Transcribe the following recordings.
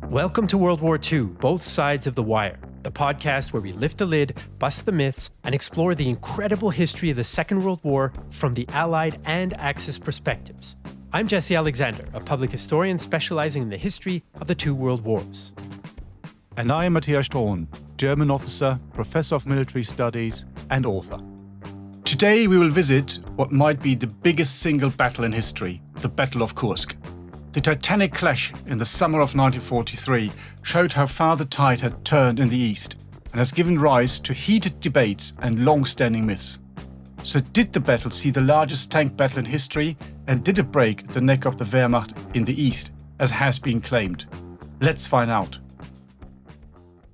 Welcome to World War II, Both Sides of the Wire, the podcast where we lift the lid, bust the myths, and explore the incredible history of the Second World War from the Allied and Axis perspectives. I'm Jesse Alexander, a public historian specializing in the history of the two world wars. And I am Matthias Strohn, German officer, professor of military studies, and author. Today we will visit what might be the biggest single battle in history, the Battle of Kursk. The titanic clash in the summer of 1943 showed how far the tide had turned in the East and has given rise to heated debates and long-standing myths. So did the battle see the largest tank battle in history, and did it break the neck of the Wehrmacht in the East, as has been claimed? Let's find out.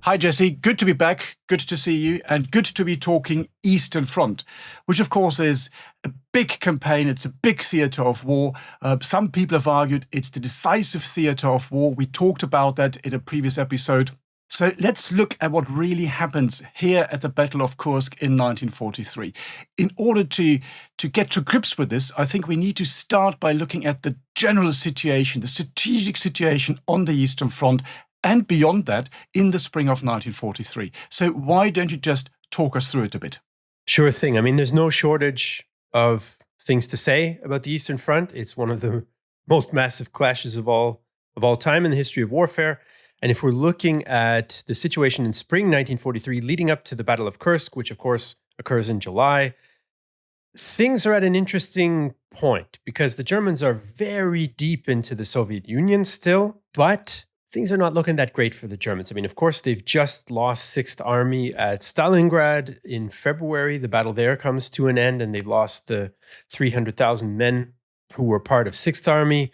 Hi Jesse, good to be back, good to see you, and good to be talking Eastern Front, which of course is a big campaign, it's a big theatre of war. Some people have argued it's the decisive theatre of war. We talked about that in a previous episode. So let's look at what really happens here at the Battle of Kursk in 1943. In order to get to grips with this, I think we need to start by looking at the general situation, the strategic situation on the Eastern Front, and beyond that, in the spring of 1943. So why don't you just talk us through it a bit? Sure thing. I mean, there's no shortage of things to say about the Eastern Front. It's one of the most massive clashes of all time in the history of warfare. And if we're looking at the situation in spring 1943, leading up to the Battle of Kursk, which of course occurs in July, things are at an interesting point because the Germans are very deep into the Soviet Union still, but things are not looking that great for the Germans. I mean, of course, they've just lost Sixth Army at Stalingrad in February. The battle there comes to an end, and they've lost the 300,000 men who were part of Sixth Army.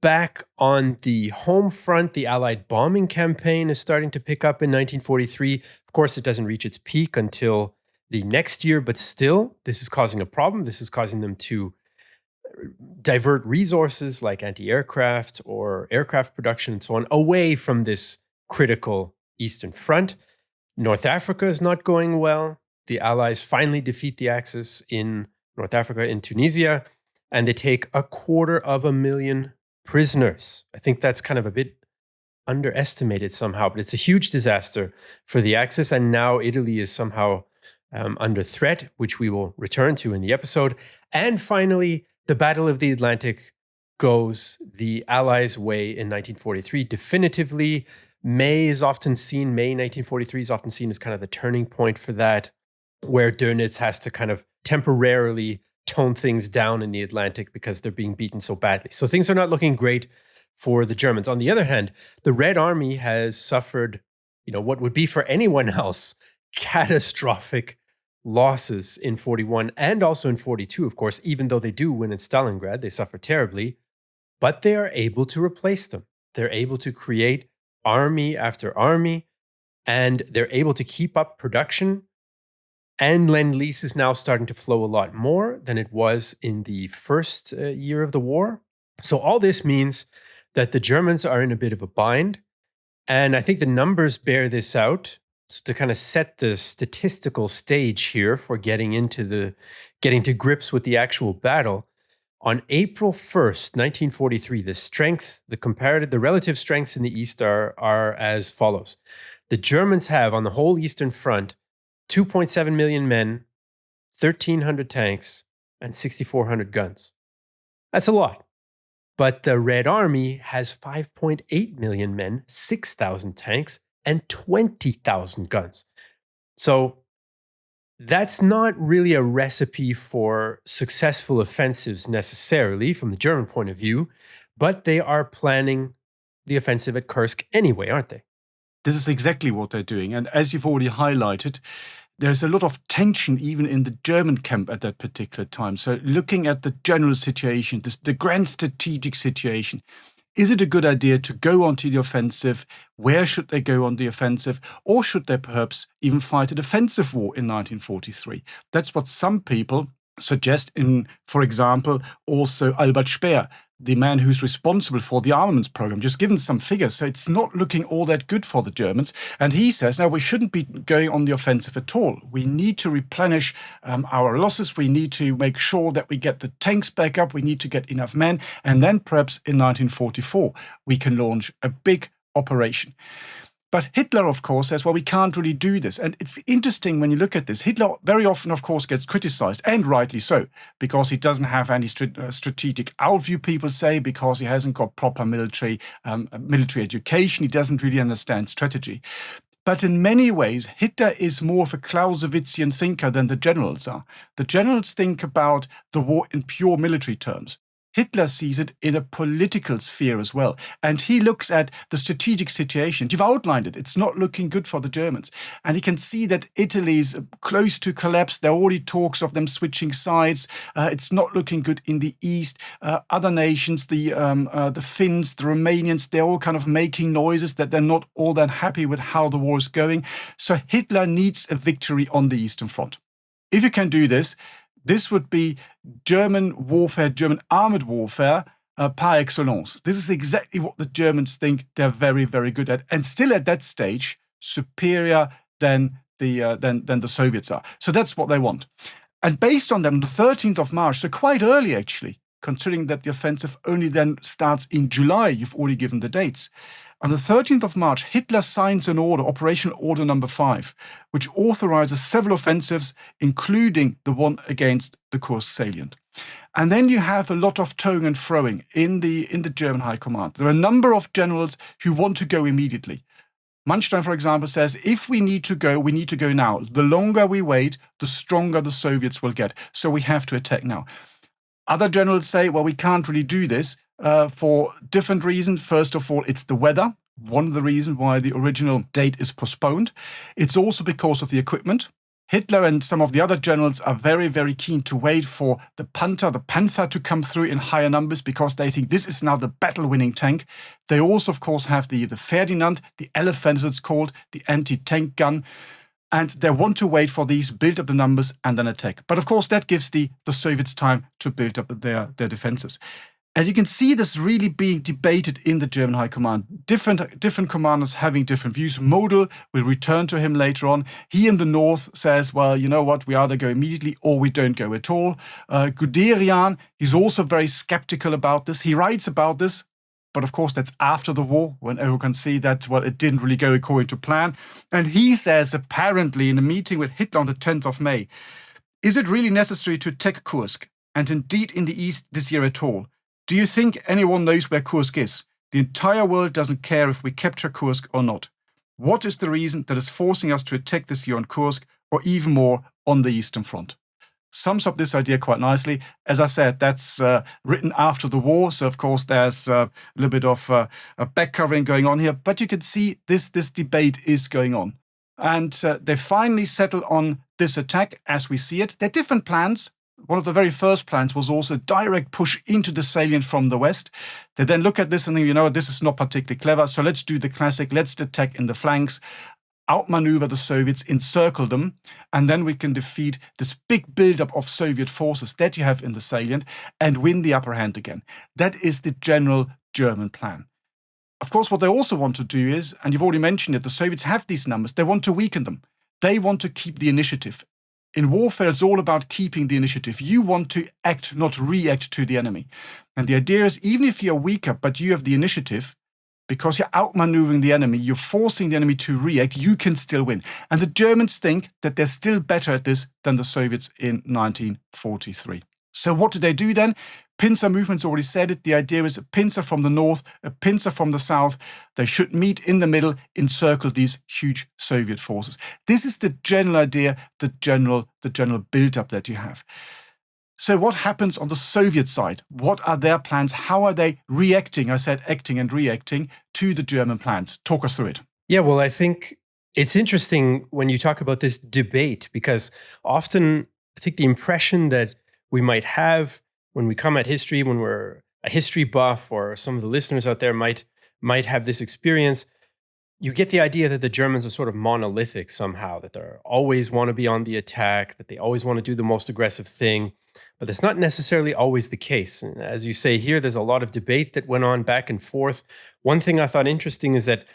Back on the home front, the Allied bombing campaign is starting to pick up in 1943. Of course, it doesn't reach its peak until the next year, but still, this is causing a problem. This is causing them to divert resources like anti-aircraft or aircraft production and so on away from this critical Eastern Front. North Africa is not going well. The Allies finally defeat the Axis in North Africa, in Tunisia, and they take 250,000 prisoners. I think that's kind of a bit underestimated somehow, but it's a huge disaster for the Axis, and now Italy is somehow under threat, which we will return to in the episode. And finally, the Battle of the Atlantic goes the Allies' way in 1943. Definitively, May 1943 is often seen as kind of the turning point for that, where Dönitz has to kind of temporarily tone things down in the Atlantic because they're being beaten so badly. So things are not looking great for the Germans. On the other hand, the Red Army has suffered, what would be for anyone else, catastrophic losses in 41 and also in 42, of course. Even though they do win in Stalingrad, they suffer terribly, but they are able to replace them. They're able to create army after army, and they're able to keep up production. And Lend-Lease is now starting to flow a lot more than it was in the first year of the war. So all this means that the Germans are in a bit of a bind. And I think the numbers bear this out. To kind of set the statistical stage here for getting to grips with the actual battle. On April 1st, 1943, the relative strengths in the East are as follows. The Germans have, on the whole Eastern Front, 2.7 million men, 1,300 tanks, and 6,400 guns. That's a lot. But the Red Army has 5.8 million men, 6,000 tanks, and 20,000 guns. So that's not really a recipe for successful offensives necessarily from the German point of view, but they are planning the offensive at Kursk anyway, aren't they? This is exactly what they're doing. And as you've already highlighted, there's a lot of tension even in the German camp at that particular time. So looking at the general situation, the grand strategic situation, is it a good idea to go onto the offensive? Where should they go on the offensive? Or should they perhaps even fight a defensive war in 1943? That's what some people suggest in, for example, also Albert Speer, the man who's responsible for the armaments program, just given some figures. So it's not looking all that good for the Germans. And he says, no, we shouldn't be going on the offensive at all. We need to replenish our losses. We need to make sure that we get the tanks back up. We need to get enough men. And then perhaps in 1944, we can launch a big operation. But Hitler, of course, says, well, we can't really do this. And it's interesting when you look at this. Hitler very often, of course, gets criticized, and rightly so, because he doesn't have any strategic outview, people say, because he hasn't got proper military education. He doesn't really understand strategy. But in many ways, Hitler is more of a Clausewitzian thinker than the generals are. The generals think about the war in pure military terms. Hitler sees it in a political sphere as well. And he looks at the strategic situation. You've outlined it. It's not looking good for the Germans. And he can see that Italy's close to collapse. There are already talks of them switching sides. It's not looking good in the east. Other nations, the Finns, the Romanians, they're all kind of making noises that they're not all that happy with how the war is going. So Hitler needs a victory on the Eastern Front. If you can do this, this would be German warfare, German armored warfare par excellence. This is exactly what the Germans think they're very, very good at, and still at that stage superior than the Soviets are. So that's what they want. And based on that, on the 13th of March, so quite early actually, considering that the offensive only then starts in July, you've already given the dates. On the 13th of March, Hitler signs an order, Operational Order Number 5, which authorizes several offensives, including the one against the Kursk salient. And then you have a lot of toing and froing in the German High Command. There are a number of generals who want to go immediately. Manstein, for example, says, if we need to go now. The longer we wait, the stronger the Soviets will get. So we have to attack now. Other generals say, well, we can't really do this for different reasons. First of all, it's the weather. One of the reasons why the original date is postponed. It's also because of the equipment. Hitler and some of the other generals are very, very keen to wait for the Panther to come through in higher numbers because they think this is now the battle-winning tank. They also, of course, have the Ferdinand, the Elephant as it's called, the anti-tank gun. And they want to wait for these, build up the numbers, and then attack. But of course, that gives the Soviets time to build up their defenses. And you can see this really being debated in the German High Command. Different commanders having different views. Model, will return to him later on. He in the north says, well, you know what, we either go immediately or we don't go at all. Guderian, he's also very skeptical about this. He writes about this, but of course that's after the war, when everyone can see that, well, it didn't really go according to plan. And he says, apparently, in a meeting with Hitler on the 10th of May, is it really necessary to attack Kursk, and indeed in the east this year at all? Do you think anyone knows where Kursk is? The entire world doesn't care if we capture Kursk or not. What is the reason that is forcing us to attack this year on Kursk, or even more on the Eastern Front? Sums up this idea quite nicely. As I said, that's written after the war, so of course there's a little bit of a back covering going on here, but you can see this debate is going on. And they finally settle on this attack as we see it. There are different plans. One of the very first plans was also a direct push into the salient from the west. They then look at this and think, you know, this is not particularly clever, so let's do the classic, let's attack in the flanks, outmaneuver the Soviets, encircle them, and then we can defeat this big buildup of Soviet forces that you have in the salient and win the upper hand again. That is the general German plan. Of course, what they also want to do is, and you've already mentioned it, the Soviets have these numbers, they want to weaken them. They want to keep the initiative. In warfare, it's all about keeping the initiative. You want to act, not react to the enemy. And the idea is, even if you're weaker, but you have the initiative, because you're outmaneuvering the enemy, you're forcing the enemy to react, you can still win. And the Germans think that they're still better at this than the Soviets in 1943. So what do they do then? Pincer movement's already said it. The idea is a pincer from the north, a pincer from the south. They should meet in the middle, encircle these huge Soviet forces. This is the general idea, the general build-up that you have. So what happens on the Soviet side? What are their plans? How are they reacting? I said acting and reacting to the German plans. Talk us through it. Yeah, well, I think it's interesting when you talk about this debate, because often I think the impression that we might have when we come at history, when we're a history buff, or some of the listeners out there might have this experience, you get the idea that the Germans are sort of monolithic somehow, that they always want to be on the attack, that they always want to do the most aggressive thing. But that's not necessarily always the case. And as you say here, there's a lot of debate that went on back and forth. One thing I thought interesting is that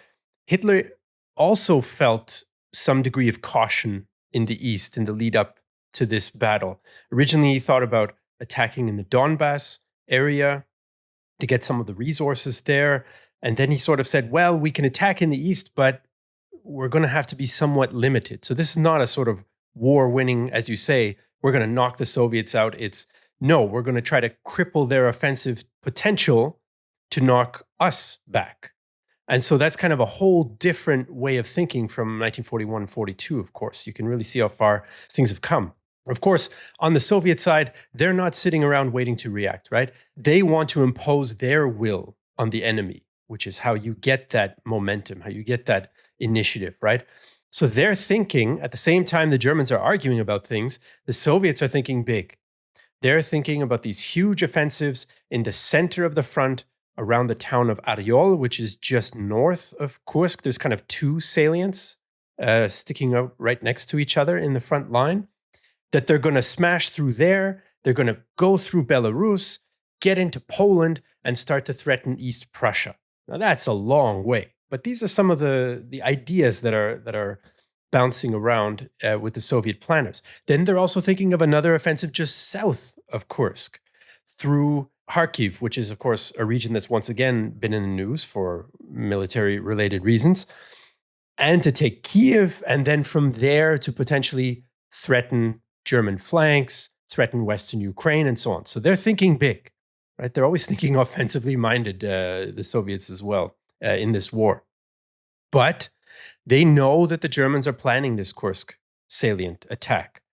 Hitler also felt some degree of caution in the East in the lead up to this battle. Originally, he thought about attacking in the Donbass area to get some of the resources there. And then he sort of said, well, we can attack in the east, but we're going to have to be somewhat limited. So this is not a sort of war winning, as you say, we're going to knock the Soviets out. It's no, we're going to try to cripple their offensive potential to knock us back. And so that's kind of a whole different way of thinking from 1941 and 42, of course. You can really see how far things have come. Of course, on the Soviet side, they're not sitting around waiting to react, right? They want to impose their will on the enemy, which is how you get that momentum, how you get that initiative, right? So they're thinking, at the same time the Germans are arguing about things, the Soviets are thinking big. They're thinking about these huge offensives in the center of the front around the town of Aryol, which is just north of Kursk. There's kind of two salients sticking out right next to each other in the front line, that they're going to smash through there. They're going to go through Belarus, get into Poland, and start to threaten East Prussia. Now, that's a long way. But these are some of the ideas that are bouncing around with the Soviet planners. Then they're also thinking of another offensive just south of Kursk through Kharkiv, which is, of course, a region that's once again been in the news for military-related reasons, and to take Kiev, and then from there to potentially threaten German flanks, threaten Western Ukraine, and so on. So they're thinking big, right? They're always thinking offensively minded, the Soviets as well, in this war. But they know that the Germans are planning this Kursk salient attack.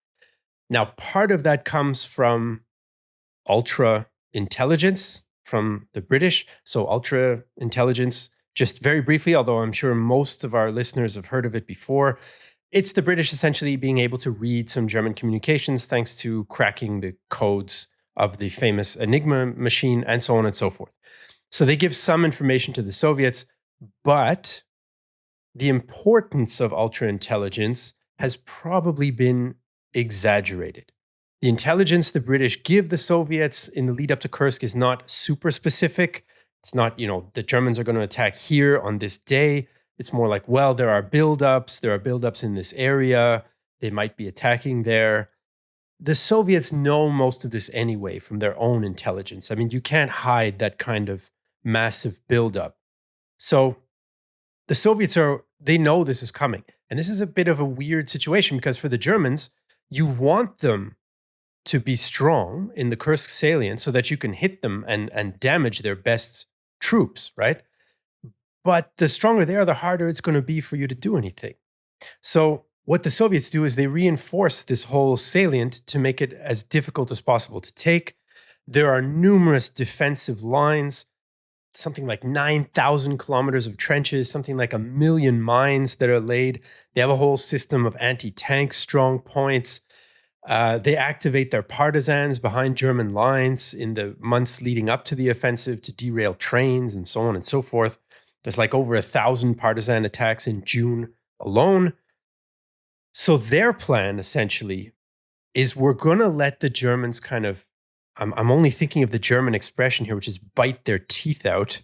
Now, part of that comes from ultra intelligence from the British. So ultra intelligence, just very briefly, although I'm sure most of our listeners have heard of it before, it's the British essentially being able to read some German communications thanks to cracking the codes of the famous Enigma machine and so on and so forth. So they give some information to the Soviets, but the importance of ultra intelligence has probably been exaggerated. The intelligence the British give the Soviets in the lead up to Kursk is not super specific. It's not, the Germans are going to attack here on this day. It's more like, well, there are buildups in this area. They might be attacking there. The Soviets know most of this anyway from their own intelligence. I mean, you can't hide that kind of massive buildup. So the Soviets they know this is coming. And this is a bit of a weird situation because for the Germans, you want them to be strong in the Kursk salient so that you can hit them and damage their best troops, right? But the stronger they are, the harder it's going to be for you to do anything. So what the Soviets do is they reinforce this whole salient to make it as difficult as possible to take. There are numerous defensive lines, something like 9,000 kilometers of trenches, something like 1 million mines that are laid. They have a whole system of anti-tank strong points. They activate their partisans behind German lines in the months leading up to the offensive to derail trains and so on and so forth. There's like over 1,000 partisan attacks in June alone. So their plan essentially is we're going to let the Germans kind of, I'm only thinking of the German expression here, which is bite their teeth out.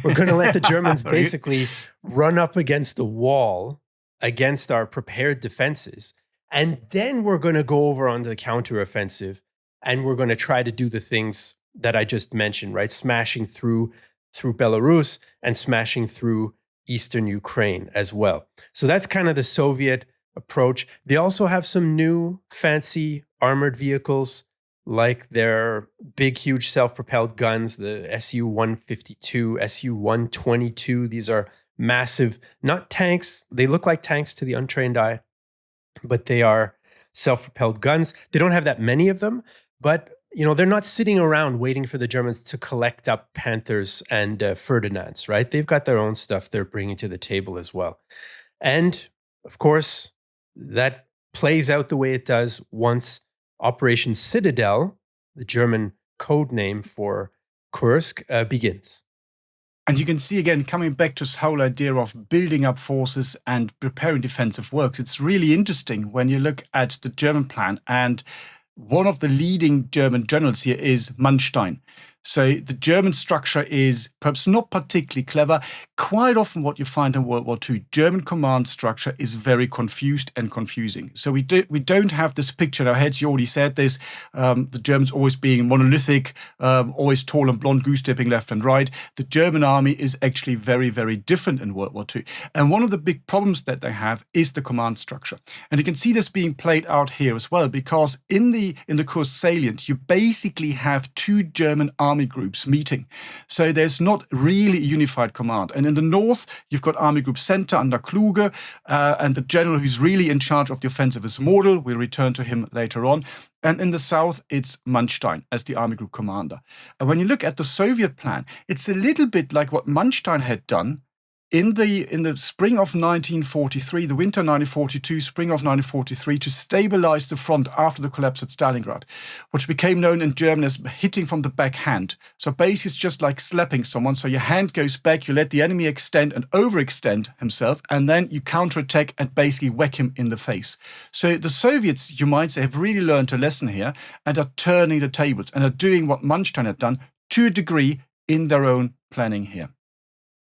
We're going to let the Germans basically run up against the wall against our prepared defenses. And then we're going to go over on the counteroffensive and we're going to try to do the things that I just mentioned, right? Smashing through Belarus and smashing through eastern Ukraine as well. So that's kind of the Soviet approach. They also have some new fancy armored vehicles like their big, huge self-propelled guns, the Su-152, Su-122. These are massive, not tanks. They look like tanks to the untrained eye, but they are self-propelled guns. They don't have that many of them, but they're not sitting around waiting for the Germans to collect up Panthers and Ferdinands, right? They've got their own stuff they're bringing to the table as well. And of course, that plays out the way it does once Operation Citadel, the German code name for Kursk, begins. And you can see again, coming back to this whole idea of building up forces and preparing defensive works, it's really interesting when you look at the German plan. And one of the leading German generals here is Manstein. So the German structure is perhaps not particularly clever. Quite often what you find in World War II, German command structure is very confused and confusing. So we don't have this picture in our heads. You already said this, the Germans always being monolithic, always tall and blonde, goose-stepping left and right. The German army is actually very, very different in World War II. And one of the big problems that they have is the command structure. And you can see this being played out here as well, because in the Kursk salient, you basically have two German army groups meeting. So there's not really a unified command. And in the north, you've got Army Group Center under Kluge, and the general who's really in charge of the offensive is Model. We'll return to him later on. And in the south, it's Manstein as the army group commander. And when you look at the Soviet plan, it's a little bit like what Manstein had done in the spring of 1943, the winter 1942, spring of 1943, to stabilize the front after the collapse at Stalingrad, which became known in German as hitting from the backhand. So basically it's just like slapping someone. So your hand goes back, you let the enemy extend and overextend himself, and then you counterattack and basically whack him in the face. So the Soviets, you might say, have really learned a lesson here and are turning the tables and are doing what Manstein had done to a degree in their own planning here.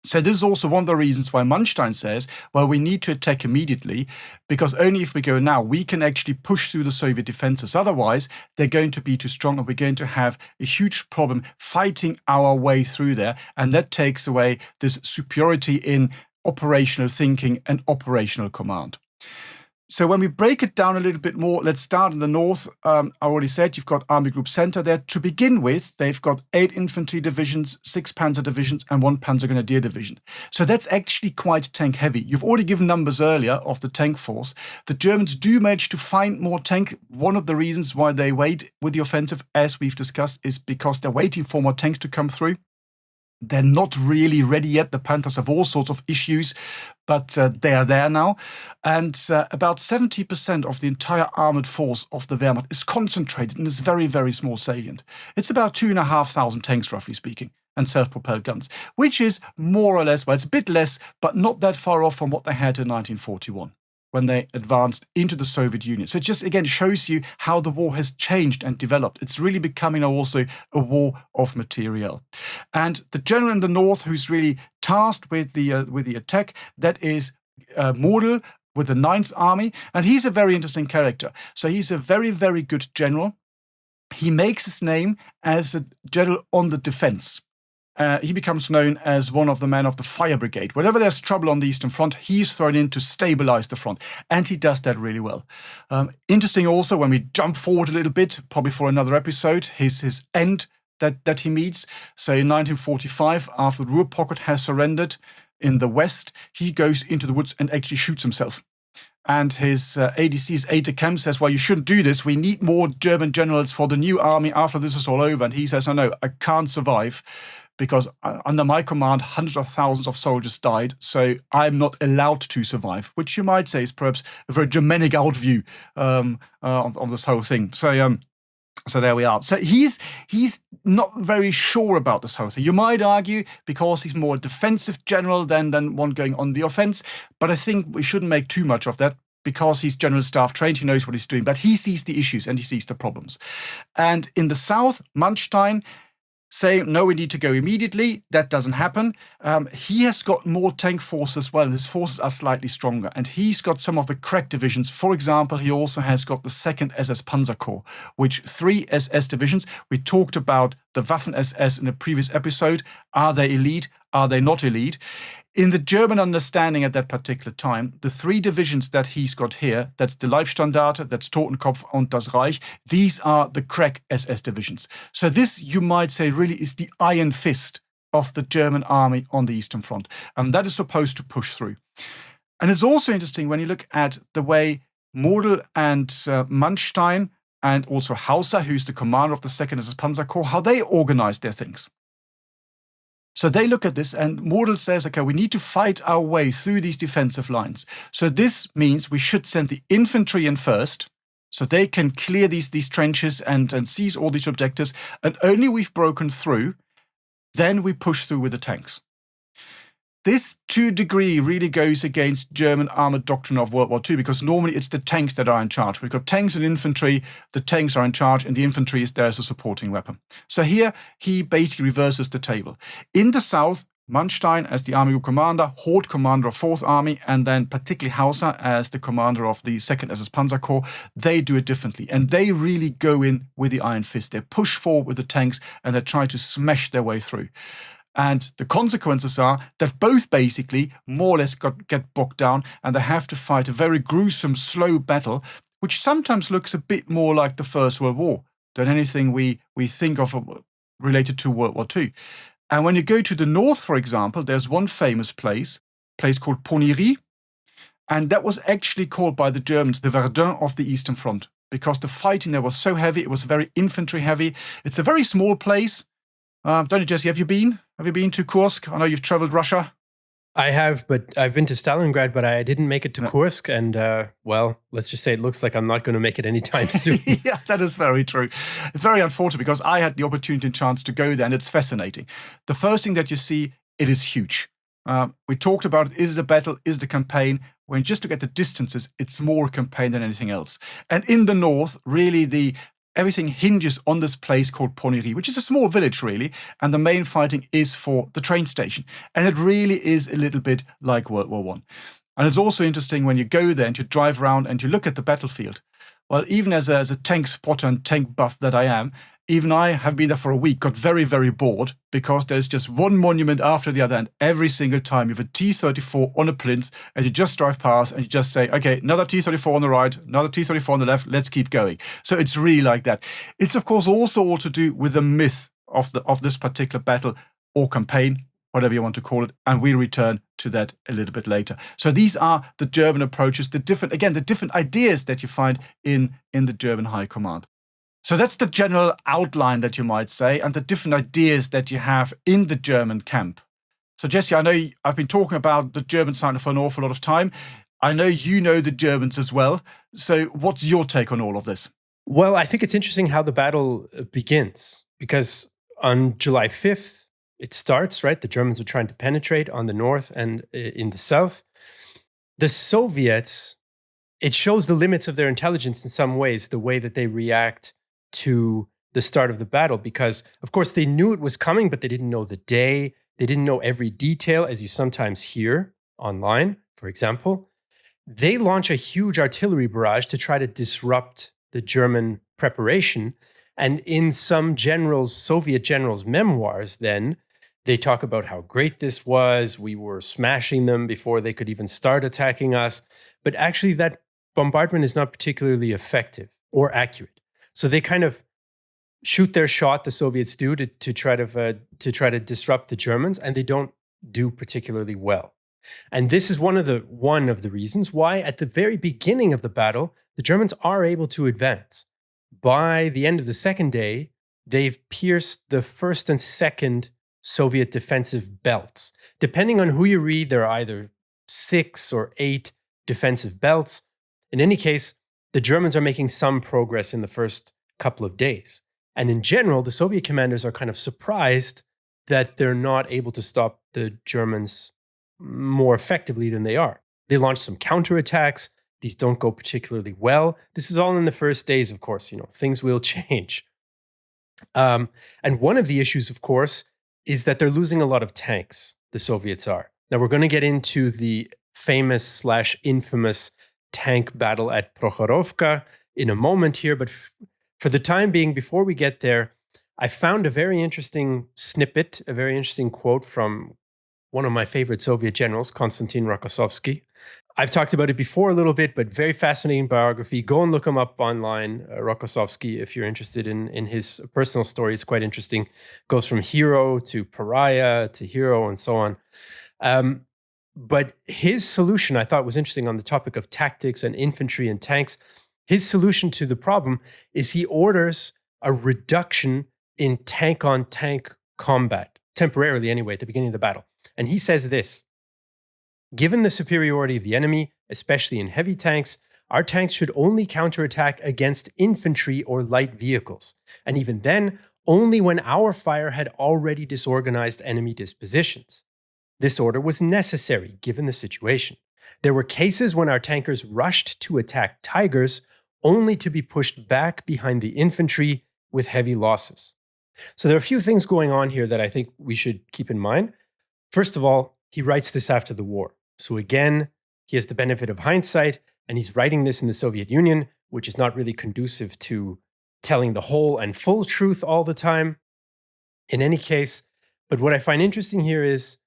So this is also one of the reasons why Manstein says, well, we need to attack immediately, because only if we go now, we can actually push through the Soviet defenses. Otherwise, they're going to be too strong and we're going to have a huge problem fighting our way through there. And that takes away this superiority in operational thinking and operational command. So when we break it down a little bit more, let's start in the north. I already said you've got Army Group Center there. To begin with, they've got 8 infantry divisions, 6 panzer divisions, and 1 panzer grenadier division. So that's actually quite tank heavy. You've already given numbers earlier of the tank force. The Germans do manage to find more tank. One of the reasons why they wait with the offensive, as we've discussed, is because they're waiting for more tanks to come through. They're not really ready yet. The Panthers have all sorts of issues, but they are there now. And about 70% of the entire armored force of the Wehrmacht is concentrated in this very, very small salient. It's about 2,500 tanks, roughly speaking, and self-propelled guns, which is more or less, well, it's a bit less, but not that far off from what they had in 1941. When they advanced into the Soviet Union. So it just, again, shows you how the war has changed and developed. It's really becoming also a war of materiel. And the general in the north who's really tasked with the attack, that is Model with the 9th Army. And he's a very interesting character. So he's a very, very good general. He makes his name as a general on the defense. He becomes known as one of the men of the fire brigade. Whenever there's trouble on the Eastern Front, he's thrown in to stabilize the front. And he does that really well. Interesting also, when we jump forward a little bit, probably for another episode, his end that he meets. So in 1945, after the Ruhr Pocket has surrendered in the West, he goes into the woods and actually shoots himself. And his ADC, his aide-de-camp, says, well, you shouldn't do this. We need more German generals for the new army after this is all over. And he says, no, I can't survive, because under my command, hundreds of thousands of soldiers died, so I'm not allowed to survive, which you might say is perhaps a very Germanic outview of this whole thing. So there we are. So he's not very sure about this whole thing. You might argue because he's more a defensive general than one going on the offense, but I think we shouldn't make too much of that, because he's general staff trained, he knows what he's doing, but he sees the issues and he sees the problems. And in the south, Manstein say, no, we need to go immediately. That doesn't happen. He has got more tank force as well. His forces are slightly stronger. And he's got some of the crack divisions. For example, he also has got the 2nd SS Panzer Corps, which 3 SS divisions. We talked about the Waffen-SS in a previous episode. Are they elite? Are they not elite? In the German understanding at that particular time, the 3 divisions that he's got here, that's the Leibstandarte, that's Totenkopf und das Reich, these are the crack SS divisions. So this, you might say, really is the iron fist of the German army on the Eastern Front. And that is supposed to push through. And it's also interesting when you look at the way Model and Manstein, and also Hauser, who's the commander of the 2nd SS Panzer Corps, how they organize their things. So they look at this, and Model says, okay, we need to fight our way through these defensive lines. So this means we should send the infantry in first, so they can clear these trenches and seize all these objectives. And only we've broken through, then we push through with the tanks. This, to a degree, really goes against German armored doctrine of World War II, because normally it's the tanks that are in charge. We've got tanks and infantry, the tanks are in charge, and the infantry is there as a supporting weapon. So here, he basically reverses the table. In the south, Manstein as the army group commander, Hort commander of 4th Army, and then particularly Hauser as the commander of the 2nd SS Panzer Corps, they do it differently. And they really go in with the iron fist. They push forward with the tanks and they try to smash their way through. And the consequences are that both basically more or less get bogged down and they have to fight a very gruesome, slow battle, which sometimes looks a bit more like the First World War than anything we think of related to World War II. And when you go to the north, for example, there's one famous place called Poniry, and that was actually called by the Germans the Verdun of the Eastern Front, because the fighting there was so heavy, it was very infantry heavy. It's a very small place. Don't you, Jesse, have you been? Have you been to Kursk? I know you've traveled Russia. I have, but I've been to Stalingrad, but I didn't make it to Kursk. And, well, let's just say it looks like I'm not going to make it anytime soon. Yeah, that is very true. It's very unfortunate because I had the opportunity and chance to go there, and it's fascinating. The first thing that you see, it is huge. We talked about it. Is it a battle? Is it a campaign? When you just look at the distances, it's more a campaign than anything else. And in the north, really everything hinges on this place called Poniry, which is a small village, really, and the main fighting is for the train station. And it really is a little bit like World War I. And it's also interesting when you go there and you drive around and you look at the battlefield. Well, even as a tank spotter and tank buff that I am, even I have been there for a week, got very, very bored because there's just one monument after the other. And every single time you have a T-34 on a plinth and you just drive past and you just say, okay, another T-34 on the right, another T-34 on the left, let's keep going. So it's really like that. It's, of course, also all to do with the myth of this particular battle or campaign, whatever you want to call it. And we'll return to that a little bit later. So these are the German approaches, the different ideas that you find in the German High Command. So that's the general outline that you might say, and the different ideas that you have in the German camp. So Jesse, I know I've been talking about the German side for an awful lot of time. I know you know the Germans as well. So what's your take on all of this? Well, I think it's interesting how the battle begins, because on July 5th, it starts, right? The Germans are trying to penetrate on the north and in the south. The Soviets, it shows the limits of their intelligence in some ways, the way that they react to the start of the battle, because of course they knew it was coming, but they didn't know the day. They didn't know every detail, as you sometimes hear online, for example. They launch a huge artillery barrage to try to disrupt the German preparation. And in some Soviet generals' memoirs, then they talk about how great this was. We were smashing them before they could even start attacking us. But actually, that bombardment is not particularly effective or accurate. So they kind of shoot their shot, the Soviets do, to try to disrupt the Germans, and they don't do particularly well. And this is one of the reasons why at the very beginning of the battle, the Germans are able to advance. By the end of the second day, they've pierced the first and second Soviet defensive belts. Depending on who you read, there are either 6 or 8 defensive belts. In any case, the Germans are making some progress in the first couple of days. And in general, the Soviet commanders are kind of surprised that they're not able to stop the Germans more effectively than they are. They launch some counterattacks. These don't go particularly well. This is all in the first days, of course. Things will change. And one of the issues, of course, is that they're losing a lot of tanks, the Soviets are. Now, we're going to get into the famous/infamous tank battle at Prokharovka in a moment here, but for the time being, before we get there, I found a very interesting snippet, a very interesting quote from one of my favorite Soviet generals, Konstantin Rokossovsky. I've talked about it before a little bit, but very fascinating biography. Go and look him up online, Rokossovsky, if you're interested in his personal story. It's quite interesting. Goes from hero to pariah to hero and so on. But his solution, I thought, was interesting on the topic of tactics and infantry and tanks. His solution to the problem is he orders a reduction in tank-on-tank combat, temporarily anyway, at the beginning of the battle. And he says this: given the superiority of the enemy, especially in heavy tanks, our tanks should only counterattack against infantry or light vehicles. And even then, only when our fire had already disorganized enemy dispositions. This order was necessary given the situation. There were cases when our tankers rushed to attack Tigers only to be pushed back behind the infantry with heavy losses. So there are a few things going on here that I think we should keep in mind. First of all, he writes this after the war. So again, he has the benefit of hindsight, and he's writing this in the Soviet Union, which is not really conducive to telling the whole and full truth all the time. In any case, but what I find interesting here is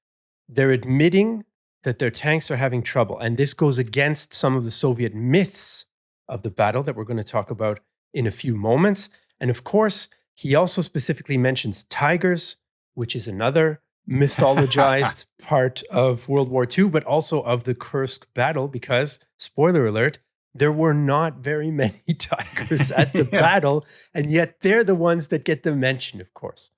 they're admitting that their tanks are having trouble. And this goes against some of the Soviet myths of the battle that we're going to talk about in a few moments. And of course, he also specifically mentions Tigers, which is another mythologized part of World War II, but also of the Kursk battle, because, spoiler alert, there were not very many Tigers at the battle, and yet they're the ones that get the mention, of course.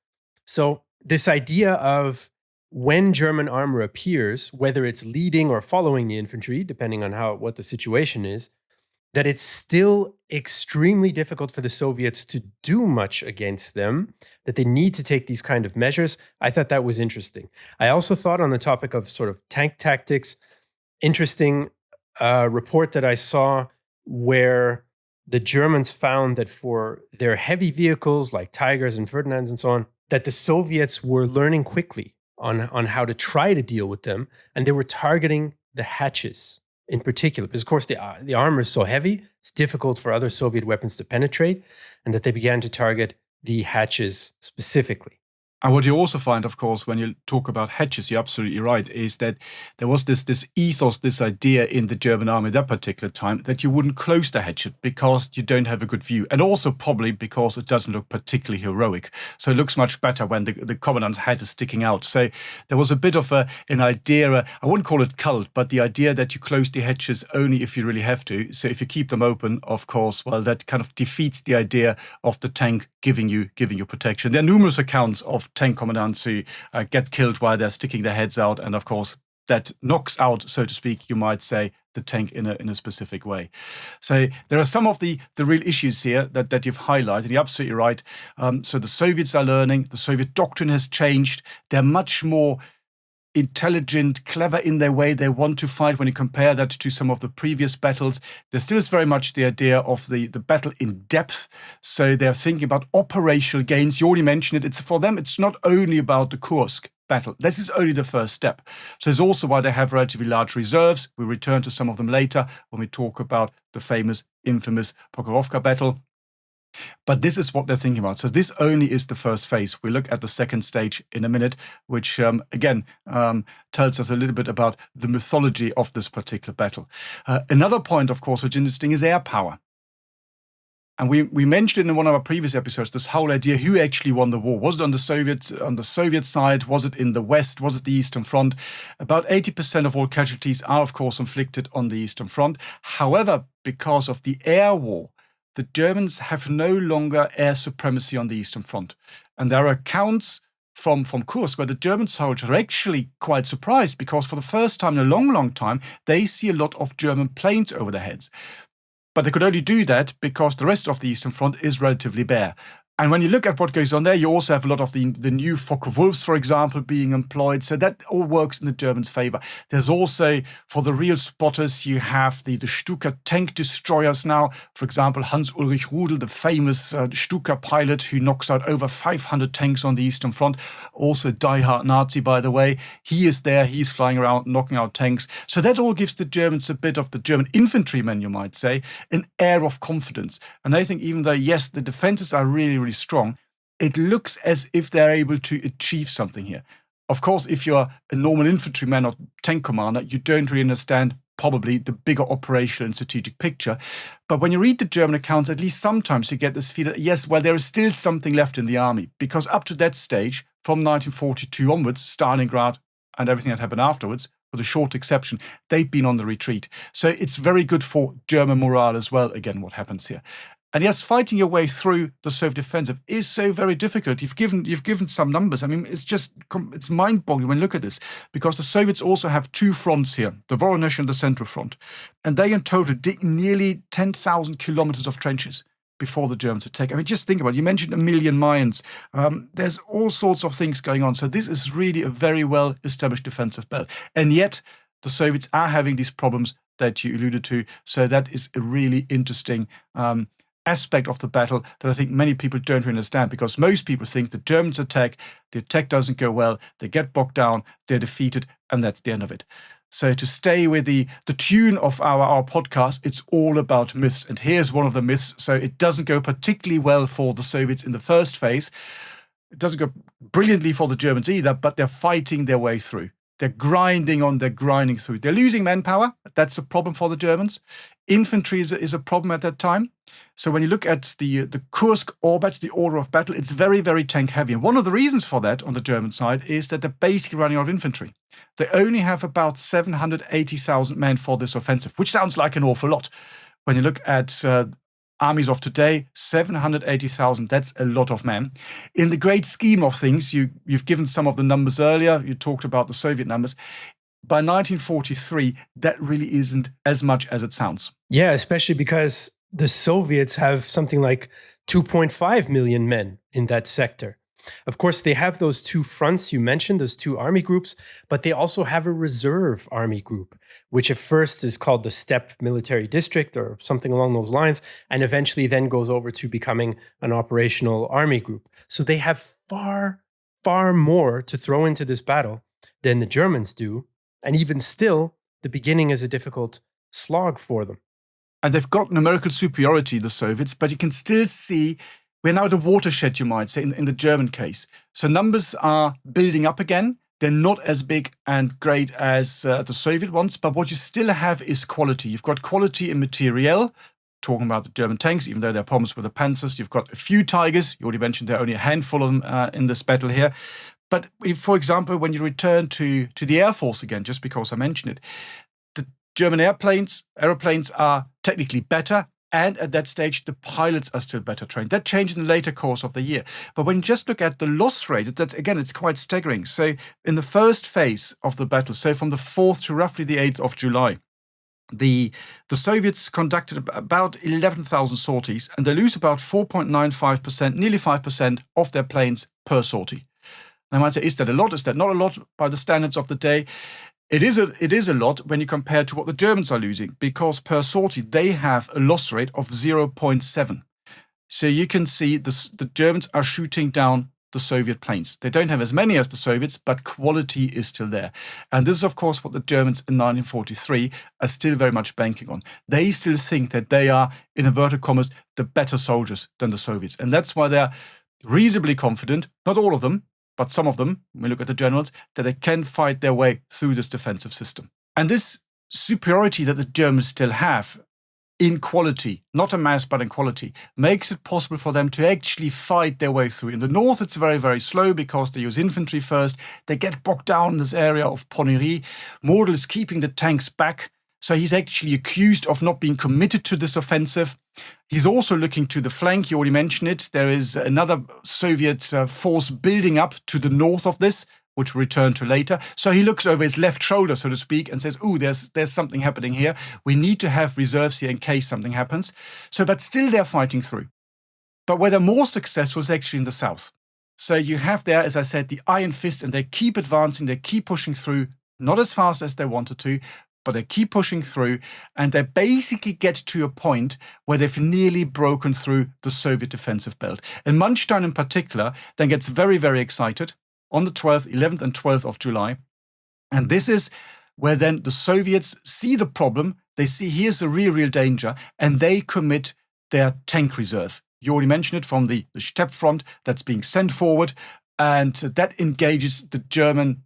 So this idea of when German armor appears, whether it's leading or following the infantry, depending on what the situation is, that it's still extremely difficult for the Soviets to do much against them, that they need to take these kind of measures. I thought that was interesting. I also thought, on the topic of sort of tank tactics, interesting report that I saw where the Germans found that for their heavy vehicles like Tigers and Ferdinands and so on, that the Soviets were learning quickly on how to try to deal with them, and they were targeting the hatches in particular, because of course the armor is so heavy, it's difficult for other Soviet weapons to penetrate, and that they began to target the hatches specifically. And what you also find, of course, when you talk about hatches, you're absolutely right, is that there was this ethos, this idea in the German army at that particular time that you wouldn't close the hatchet because you don't have a good view. And also probably because it doesn't look particularly heroic. So it looks much better when the commandant's head is sticking out. So there was a bit of an idea, I wouldn't call it cult, but the idea that you close the hatches only if you really have to. So if you keep them open, of course, well, that kind of defeats the idea of the tank giving you protection. There are numerous accounts of tank commandants who get killed while they're sticking their heads out, and of course that knocks out, so to speak, you might say, the tank in a specific way. So there are some of the real issues here that you've highlighted. You're absolutely right. So the Soviets are learning, the Soviet doctrine has changed. They're much more intelligent, clever in their way they want to fight. When you compare that to some of the previous battles, there still is very much the idea of the battle in depth. So they're thinking about operational gains. You already mentioned it. It's for them, it's not only about the Kursk battle. This is only the first step. So it's also why they have relatively large reserves. We'll return to some of them later when we talk about the famous, infamous Prokharovka battle. But this is what they're thinking about. So this only is the first phase. We'll look at the second stage in a minute, which again tells us a little bit about the mythology of this particular battle. Another point, of course, which is interesting is air power. And we mentioned in one of our previous episodes this whole idea: who actually won the war? Was it on the Soviet side? Was it in the West? Was it the Eastern Front? About 80% of all casualties are, of course, inflicted on the Eastern Front. However, because of the air war, the Germans have no longer air supremacy on the Eastern Front. And there are accounts from Kursk where the German soldiers are actually quite surprised, because for the first time in a long, long time, they see a lot of German planes over their heads. But they could only do that because the rest of the Eastern Front is relatively bare. And when you look at what goes on there, you also have a lot of the new Focke-Wulfs, for example, being employed. So that all works in the Germans' favor. There's also, for the real spotters, you have the Stuka tank destroyers now. For example, Hans-Ulrich Rudel, the famous Stuka pilot who knocks out over 500 tanks on the Eastern Front. Also a diehard Nazi, by the way. He is there. He's flying around, knocking out tanks. So that all gives the Germans a bit of the German infantrymen, you might say, an air of confidence. And I think even though, yes, the defenses are really, really strong, it looks as if they're able to achieve something here. Of course, if you're a normal infantryman or tank commander, you don't really understand probably the bigger operational and strategic picture. But when you read the German accounts, at least sometimes you get this feeling, yes, well, there is still something left in the army. Because up to that stage, from 1942 onwards, Stalingrad and everything that happened afterwards, with a short exception, they've been on the retreat. So it's very good for German morale as well, again, what happens here. And yes, fighting your way through the Soviet offensive is so very difficult. You've given some numbers. I mean, it's mind-boggling when you look at this, because the Soviets also have two fronts here, the Voronezh and the Central Front. And they in total dig nearly 10,000 kilometers of trenches, before the Germans attack. I mean, just think about it. You mentioned 1 million mines. There's all sorts of things going on. So this is really a very well-established defensive belt. And yet the Soviets are having these problems that you alluded to. So that is a really interesting aspect of the battle that I think many people don't really understand, because most people think the Germans attack, the attack doesn't go well, they get bogged down, they're defeated, and that's the end of it. So to stay with the tune of our podcast, it's all about myths. And here's one of the myths. So it doesn't go particularly well for the Soviets in the first phase. It doesn't go brilliantly for the Germans either, but they're fighting their way through. They're grinding on, they're grinding through. They're losing manpower. That's a problem for the Germans. Infantry is a problem at that time. So when you look at the Kursk orbit, the order of battle, it's very, very tank heavy. And one of the reasons for that on the German side is that they're basically running out of infantry. They only have about 780,000 men for this offensive, which sounds like an awful lot. When you look at armies of today, 780,000, that's a lot of men. In the great scheme of things, you've given some of the numbers earlier, you talked about the Soviet numbers. By 1943, that really isn't as much as it sounds. Yeah, especially because the Soviets have something like 2.5 million men in that sector. Of course, they have those two fronts you mentioned, those two army groups, but they also have a reserve army group, which at first is called the Steppe Military District or something along those lines, and eventually then goes over to becoming an operational army group. So they have far, far more to throw into this battle than the Germans do. And even still, the beginning is a difficult slog for them. And they've got numerical superiority, the Soviets, but you can still see we're now at a watershed, you might say, in the German case. So numbers are building up again. They're not as big and great as the Soviet ones, but what you still have is quality. You've got quality in materiel, talking about the German tanks, even though there are problems with the Panzers. You've got a few Tigers. You already mentioned there are only a handful of them in this battle here. But for example, when you return to the Air Force again, just because I mentioned it, the German aeroplanes are technically better. And at that stage, the pilots are still better trained. That changed in the later course of the year. But when you just look at the loss rate, that's again, it's quite staggering. So in the first phase of the battle, so from the 4th to roughly the 8th of July, the Soviets conducted about 11,000 sorties, and they lose about 4.95%, nearly 5% of their planes per sortie. And I might say, is that a lot? Is that not a lot by the standards of the day? It is a lot when you compare to what the Germans are losing, because per sortie, they have a loss rate of 0.7. So you can see the Germans are shooting down the Soviet planes. They don't have as many as the Soviets, but quality is still there. And this is, of course, what the Germans in 1943 are still very much banking on. They still think that they are, in inverted commas, the better soldiers than the Soviets. And that's why they're reasonably confident, not all of them, but some of them, when we look at the generals, that they can fight their way through this defensive system. And this superiority that the Germans still have in quality, not in mass, but in quality, makes it possible for them to actually fight their way through. In the north, it's very, very slow because they use infantry first. They get bogged down in this area of Ponnery. Mordel is keeping the tanks back. So he's actually accused of not being committed to this offensive. He's also looking to the flank. You already mentioned it. There is another Soviet force building up to the north of this, which we'll return to later. So he looks over his left shoulder, so to speak, and says, "Ooh, there's something happening here. We need to have reserves here in case something happens." So, but still they're fighting through. But where they're more successful is actually in the south. So you have there, as I said, the iron fist, and they keep advancing, they keep pushing through, not as fast as they wanted to, but they keep pushing through, and they basically get to a point where they've nearly broken through the Soviet defensive belt. And Manstein in particular then gets very, very excited on the 12th, 11th and 12th of July. And this is where then the Soviets see the problem. They see here's a real danger, and they commit their tank reserve. You already mentioned it, from the Steppe front that's being sent forward. And that engages the German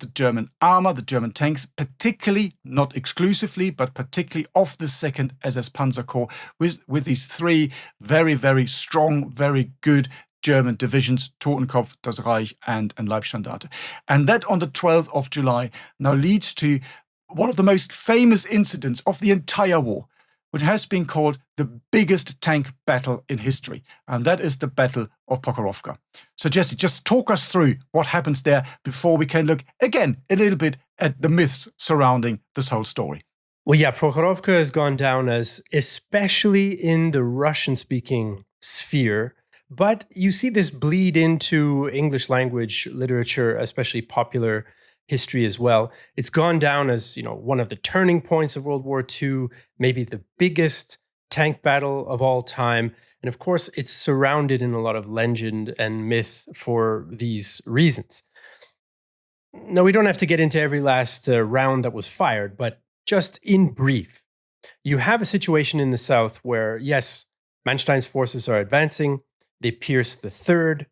armor, the German tanks, particularly, not exclusively, but particularly of the 2nd SS Panzer Corps, with these 3 very, very strong, very good German divisions, Totenkopf, Das Reich, and Leibstandarte. And that on the 12th of July now leads to one of the most famous incidents of the entire war, which has been called the biggest tank battle in history. And that is the Battle of Prokharovka. So Jesse, just talk us through what happens there before we can look again a little bit at the myths surrounding this whole story. Well, yeah, Prokharovka has gone down as, especially in the Russian-speaking sphere. But you see this bleed into English language literature, especially popular history as well. It's gone down as, one of the turning points of World War II, maybe the biggest tank battle of all time. And of course, it's surrounded in a lot of legend and myth for these reasons. Now, we don't have to get into every last round that was fired, but just in brief, you have a situation in the south where, yes, Manstein's forces are advancing. They pierce the third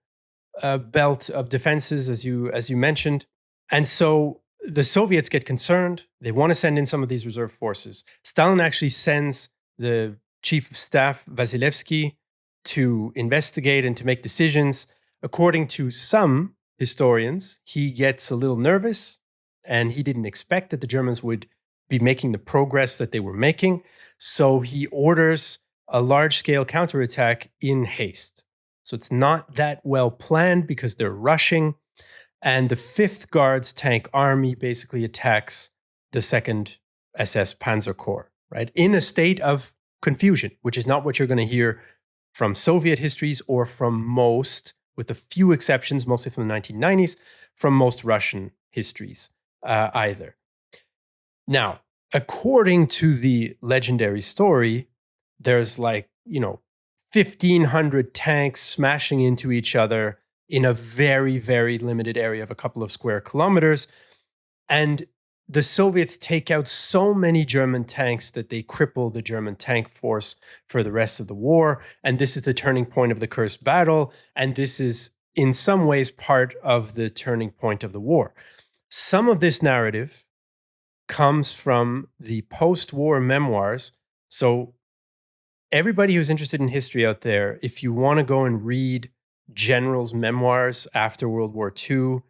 belt of defenses, as you mentioned. And so the Soviets get concerned. They want to send in some of these reserve forces. Stalin actually sends the chief of staff, Vasilevsky, to investigate and to make decisions. According to some historians, he gets a little nervous, and he didn't expect that the Germans would be making the progress that they were making. So he orders a large-scale counterattack in haste. So it's not that well planned because they're rushing. And the 5th Guards Tank Army basically attacks the 2nd SS Panzer Corps, right? In a state of confusion, which is not what you're going to hear from Soviet histories or from most, with a few exceptions, mostly from the 1990s, from most Russian histories either. Now, according to the legendary story, there's 1,500 tanks smashing into each other in a very, very limited area of a couple of square kilometers. And the Soviets take out so many German tanks that they cripple the German tank force for the rest of the war. And this is the turning point of the Kursk battle. And this is, in some ways, part of the turning point of the war. Some of this narrative comes from the post-war memoirs. So everybody who's interested in history out there, if you want to go and read generals' memoirs after World War II,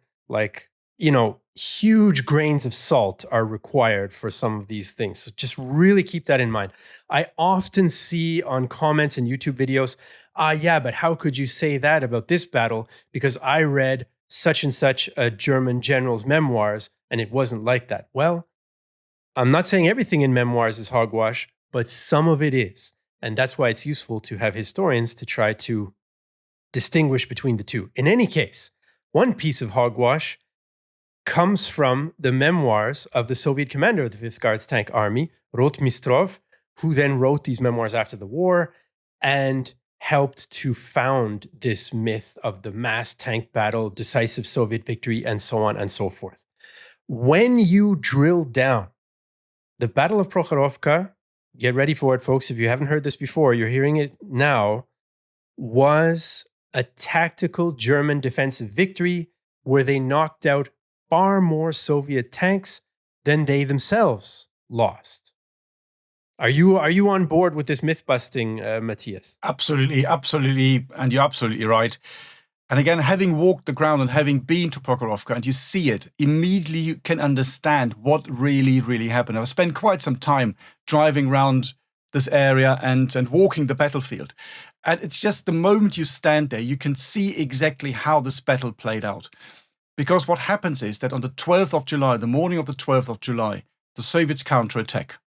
huge grains of salt are required for some of these things. So just really keep that in mind. I often see on comments and YouTube videos, yeah, but how could you say that about this battle? Because I read such and such a German general's memoirs, and it wasn't like that. Well, I'm not saying everything in memoirs is hogwash, but some of it is. And that's why it's useful to have historians to try to distinguish between the two. In any case, one piece of hogwash comes from the memoirs of the Soviet commander of the 5th Guards Tank Army, Rotmistrov, who then wrote these memoirs after the war and helped to found this myth of the mass tank battle, decisive Soviet victory, and so on and so forth. When you drill down, the Battle of Prokharovka, get ready for it, folks. If you haven't heard this before, you're hearing it now, was a tactical German defensive victory where they knocked out far more Soviet tanks than they themselves lost. Are you on board with this myth-busting, Matthias? Absolutely, absolutely. And you're absolutely right. And again, having walked the ground and having been to Prokharovka and you see it, immediately you can understand what really, really happened. I've spent quite some time driving around this area and walking the battlefield. And it's just the moment you stand there, you can see exactly how this battle played out. Because what happens is that on the 12th of July, the morning of the 12th of July, the Soviets counterattack.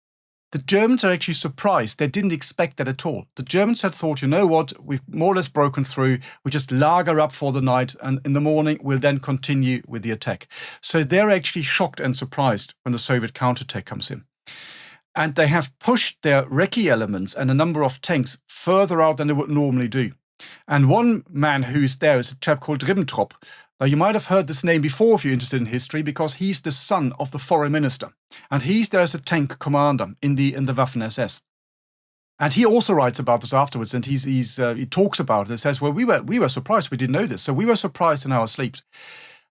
The Germans are actually surprised. They didn't expect that at all. The Germans had thought, you know what, we've more or less broken through. We just lager up for the night, and in the morning, we'll then continue with the attack. So they're actually shocked and surprised when the Soviet counterattack comes in. And they have pushed their recce elements and a number of tanks further out than they would normally do. And one man who's there is a chap called Ribbentrop. Now, you might have heard this name before if you're interested in history, because he's the son of the foreign minister. And he's there as a tank commander in the Waffen-SS. And he also writes about this afterwards, and he talks about it and says, well, we were surprised. We didn't know this. So we were surprised in our sleep.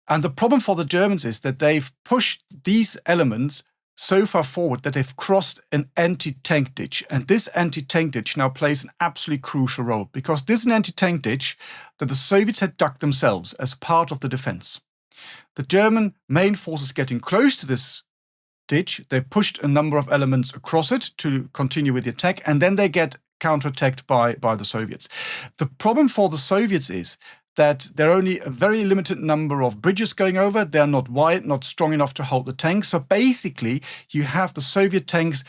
And the problem for the Germans is that they've pushed these elements so far forward that they've crossed an anti-tank ditch. And this anti-tank ditch now plays an absolutely crucial role, because this is an anti-tank ditch that the Soviets had dug themselves as part of the defense. The German main forces getting close to this ditch, they pushed a number of elements across it to continue with the attack, and then they get counterattacked by the Soviets. The problem for the Soviets is that there are only a very limited number of bridges going over. They're not wide, not strong enough to hold the tanks. So basically, you have the Soviet tanks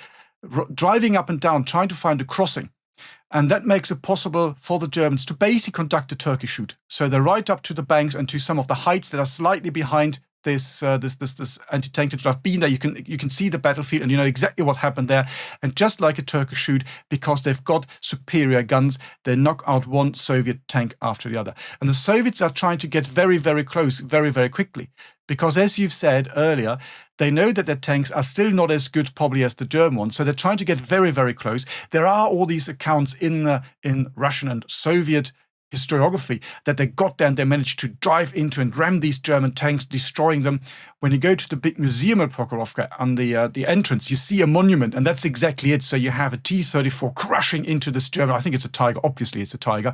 driving up and down, trying to find a crossing. And that makes it possible for the Germans to basically conduct a turkey shoot. So they're right up to the banks and to some of the heights that are slightly behind this anti-tank trench. I've been there. You can see the battlefield and you know exactly what happened there. And just like a turkey shoot, because they've got superior guns, they knock out one Soviet tank after the other. And the Soviets are trying to get very, very close, very, very quickly. Because as you've said earlier, they know that their tanks are still not as good probably as the German ones. So they're trying to get very, very close. There are all these accounts in Russian and Soviet historiography that they got there and they managed to drive into and ram these German tanks, destroying them. When you go to the big museum at Prokharovka, on the entrance, you see a monument, and that's exactly it. So you have a T-34 crushing into this German, I think it's a Tiger, obviously it's a Tiger,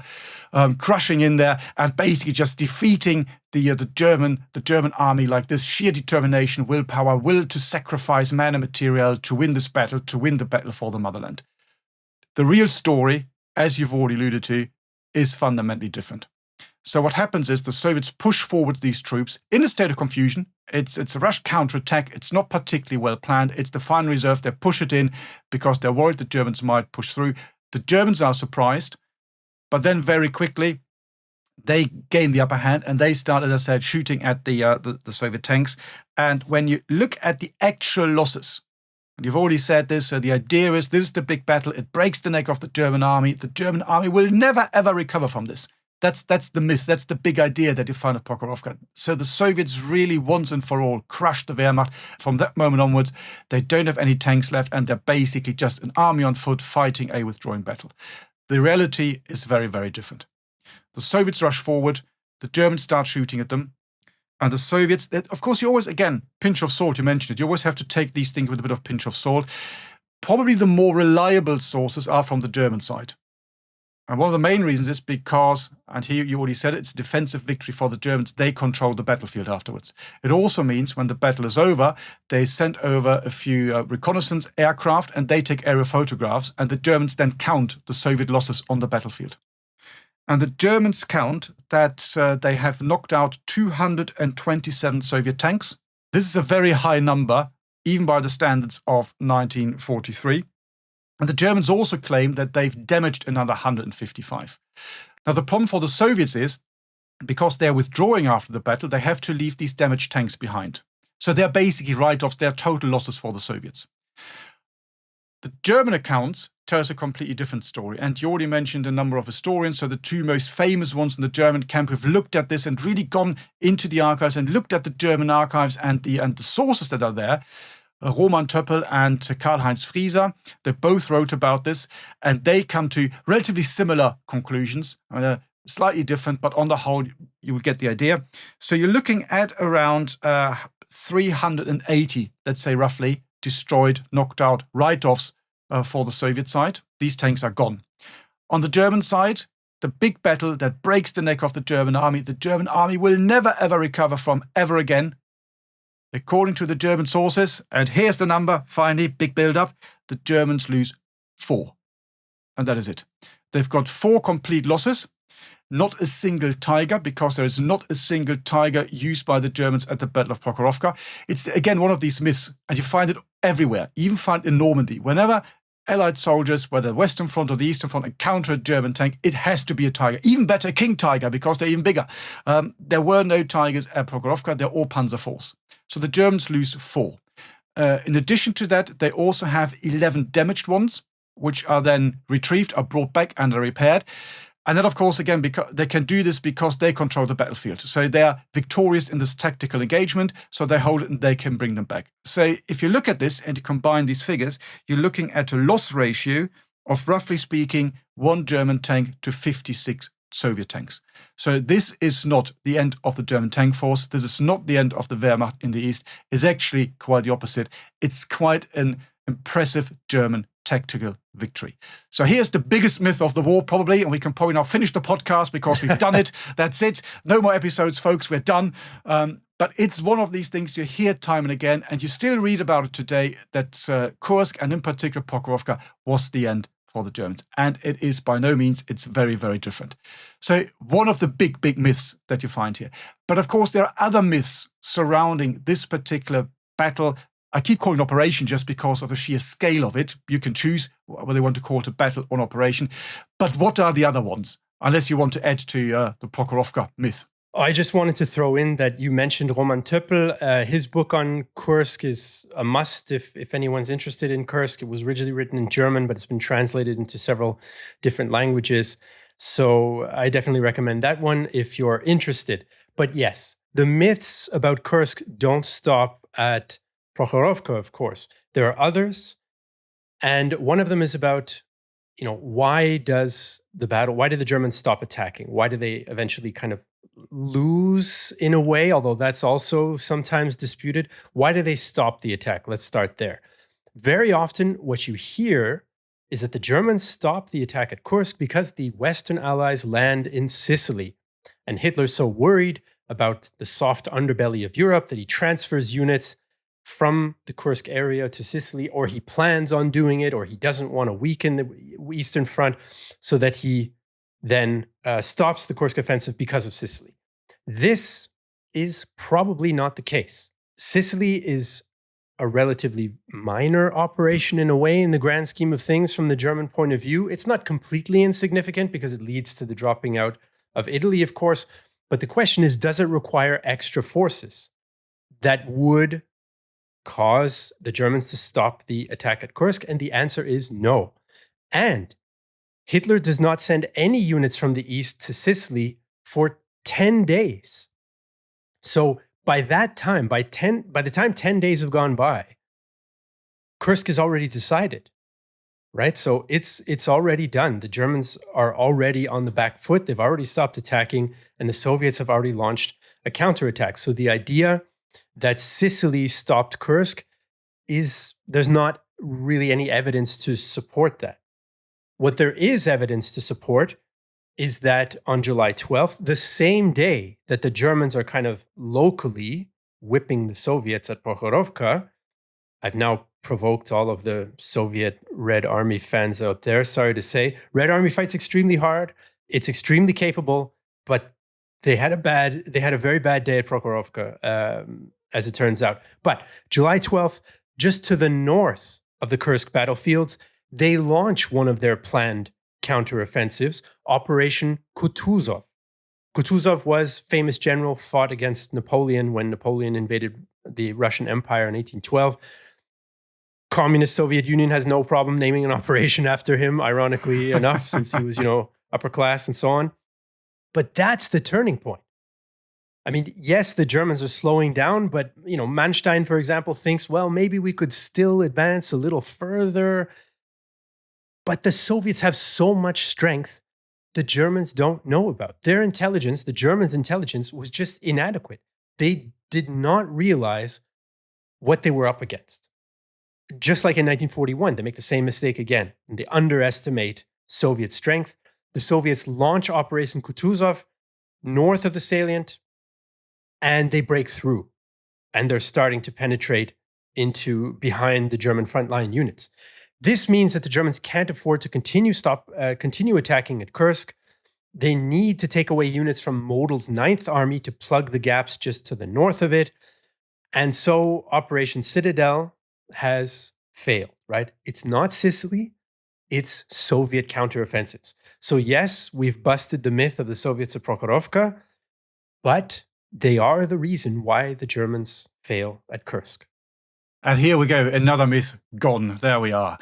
crushing in there and basically just defeating the German army, like this sheer determination, willpower, will to sacrifice man and material to win this battle, to win the battle for the motherland. The real story, as you've already alluded to, is fundamentally different. So what happens is the Soviets push forward these troops in a state of confusion. It's a Russian counterattack. It's not particularly well planned. It's the final reserve. They push it in because they're worried the Germans might push through. The Germans are surprised, but then very quickly they gain the upper hand and they start, as I said, shooting at the Soviet tanks. And when you look at the actual losses, and you've already said this, so the idea is this is the big battle. It breaks the neck of the German army. The German army will never, ever recover from this. That's the myth. That's the big idea that you find at Prokharovka. So the Soviets really once and for all crushed the Wehrmacht. From that moment onwards, they don't have any tanks left and they're basically just an army on foot fighting a withdrawing battle. The reality is very, very different. The Soviets rush forward. The Germans start shooting at them. And the Soviets, of course, you always, again, pinch of salt, you mentioned it. You always have to take these things with a bit of pinch of salt. Probably the more reliable sources are from the German side. And one of the main reasons is because, and here you already said it, it's a defensive victory for the Germans. They control the battlefield afterwards. It also means when the battle is over, they send over a few reconnaissance aircraft and they take aerial photographs, and the Germans then count the Soviet losses on the battlefield. And the Germans count that they have knocked out 227 Soviet tanks. This is a very high number, even by the standards of 1943. And the Germans also claim that they've damaged another 155. Now, the problem for the Soviets is, because they're withdrawing after the battle, they have to leave these damaged tanks behind. So they're basically write-offs, they're total losses for the Soviets. The German accounts tell us a completely different story. And you already mentioned a number of historians. So the two most famous ones in the German camp who've looked at this and really gone into the archives and looked at the German archives and the sources that are there, Roman Töppel and Karl-Heinz Frieser. They both wrote about this and they come to relatively similar conclusions. Slightly different, but on the whole, you will get the idea. So you're looking at around 380, let's say roughly, destroyed, knocked out, write-offs for the Soviet side. These tanks are gone. On the German side, the big battle that breaks the neck of the German army will never ever recover from ever again. According to the German sources, and here's the number, finally, big build-up, the Germans lose 4. And that is it. They've got 4 complete losses. Not a single Tiger, because there is not a single Tiger used by the Germans at the Battle of Prokharovka. It's, again, one of these myths, and you find it everywhere. You even find it in Normandy. Whenever Allied soldiers, whether the Western Front or the Eastern Front, encounter a German tank, it has to be a Tiger. Even better, a King Tiger, because they're even bigger. There were no Tigers at Prokharovka. They're all Panzer IVs. So the Germans lose 4. In addition to that, they also have 11 damaged ones, which are then retrieved, are brought back and are repaired. And then, of course, again, because they can do this because they control the battlefield. So they are victorious in this tactical engagement, so they hold it and they can bring them back. So if you look at this and you combine these figures, you're looking at a loss ratio of, roughly speaking, 1 German tank to 56 Soviet tanks. So this is not the end of the German tank force. This is not the end of the Wehrmacht in the East. It's actually quite the opposite. It's quite an impressive German tactical victory. So here's the biggest myth of the war, probably, and we can probably now finish the podcast because we've done it. That's it. No more episodes, folks. We're done. But it's one of these things you hear time and again, and you still read about it today, that Kursk, and in particular Prokharovka, was the end for the Germans. And it is by no means, it's very, very different. So one of the big, big myths that you find here. But of course, there are other myths surrounding this particular battle, I keep calling operation just because of the sheer scale of it. You can choose whether you want to call it a battle or an operation. But what are the other ones? Unless you want to add to the Prokharovka myth. I just wanted to throw in that you mentioned Roman Töppel. His book on Kursk is a must if anyone's interested in Kursk. It was originally written in German, but it's been translated into several different languages. So I definitely recommend that one if you're interested. But yes, the myths about Kursk don't stop at Prokharovka, of course. There are others. And one of them is about, why did the Germans stop attacking? Why did they eventually kind of lose in a way, although that's also sometimes disputed? Why did they stop the attack? Let's start there. Very often what you hear is that the Germans stopped the attack at Kursk because the Western Allies land in Sicily. And Hitler's so worried about the soft underbelly of Europe that he transfers units from the Kursk area to Sicily, or he plans on doing it, or he doesn't want to weaken the Eastern Front, so that he then stops the Kursk offensive because of Sicily. This is probably not the case. Sicily is a relatively minor operation in a way in the grand scheme of things from the German point of view. It's not completely insignificant because it leads to the dropping out of Italy, of course. But the question is, does it require extra forces that would cause the Germans to stop the attack at Kursk? And the answer is no. And Hitler does not send any units from the east to Sicily for 10 days. So by that time, by the time 10 days have gone by, Kursk is already decided, right? So it's already done. The Germans are already on the back foot. They've already stopped attacking, and the Soviets have already launched a counterattack. So the idea that Sicily stopped Kursk there's not really any evidence to support that. What there is evidence to support is that on July 12th, the same day that the Germans are kind of locally whipping the Soviets at Prokharovka, I've now provoked all of the Soviet Red Army fans out there, sorry to say. Red Army fights extremely hard. It's extremely capable, but they had a very bad day at Prokharovka, as it turns out. But July 12th, just to the north of the Kursk battlefields, they launch one of their planned counteroffensives, Operation Kutuzov. Kutuzov was famous general, fought against Napoleon when Napoleon invaded the Russian Empire in 1812. Communist Soviet Union has no problem naming an operation after him, ironically enough, since he was, upper class and so on. But that's the turning point. I mean, yes, the Germans are slowing down, but, Manstein, for example, thinks, well, maybe we could still advance a little further. But the Soviets have so much strength the Germans don't know about. Their intelligence, the Germans' intelligence, was just inadequate. They did not realize what they were up against. Just like in 1941, they make the same mistake again. And they underestimate Soviet strength. The Soviets launch Operation Kutuzov north of the salient, and they break through. And they're starting to penetrate behind the German frontline units. This means that the Germans can't afford to continue attacking at Kursk. They need to take away units from Model's 9th Army to plug the gaps just to the north of it. And so Operation Citadel has failed, right? It's not Sicily, it's Soviet counteroffensives. So yes, we've busted the myth of the Soviets at Prokharovka, but they are the reason why the Germans fail at Kursk. And here we go, another myth gone. There we are.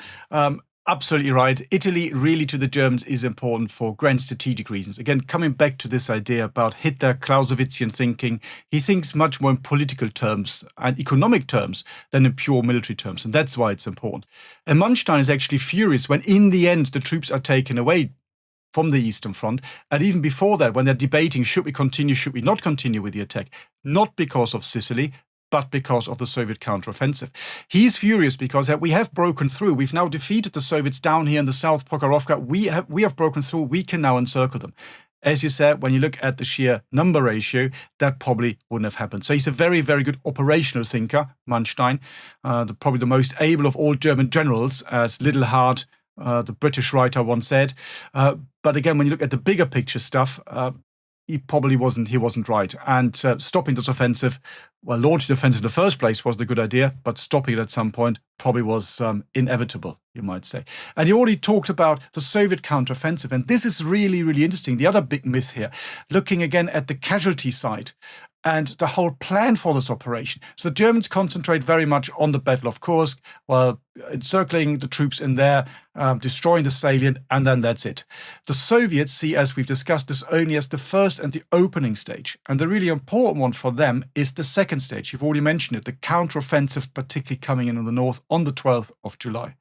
Absolutely right. Italy really to the Germans is important for grand strategic reasons. Again, coming back to this idea about Hitler, Clausewitzian thinking, he thinks much more in political terms and economic terms than in pure military terms. And that's why it's important. And Manstein is actually furious when in the end the troops are taken away from the Eastern Front. And even before that, when they're debating, should we continue, should we not continue with the attack? Not because of Sicily, but because of the Soviet counteroffensive. He's furious because we have broken through. We've now defeated the Soviets down here in the south, Prokharovka. We have broken through. We can now encircle them. As you said, when you look at the sheer number ratio, that probably wouldn't have happened. So he's a very, very good operational thinker, Manstein, probably the most able of all German generals, as Littlehart, the British writer, once said. But again, when you look at the bigger picture stuff, he probably wasn't right. And stopping this offensive, well, launching the offensive in the first place wasn't a good idea, but stopping it at some point probably was inevitable, you might say. And he already talked about the Soviet counteroffensive, and this is really, really interesting. The other big myth here, looking again at the casualty side and the whole plan for this operation. So the Germans concentrate very much on the Battle of Kursk, while encircling the troops in there, destroying the salient, and then that's it. The Soviets see, as we've discussed, this only as the first and the opening stage. And the really important one for them is the second stage. You've already mentioned it, the counteroffensive, particularly coming in the north on the 12th of July.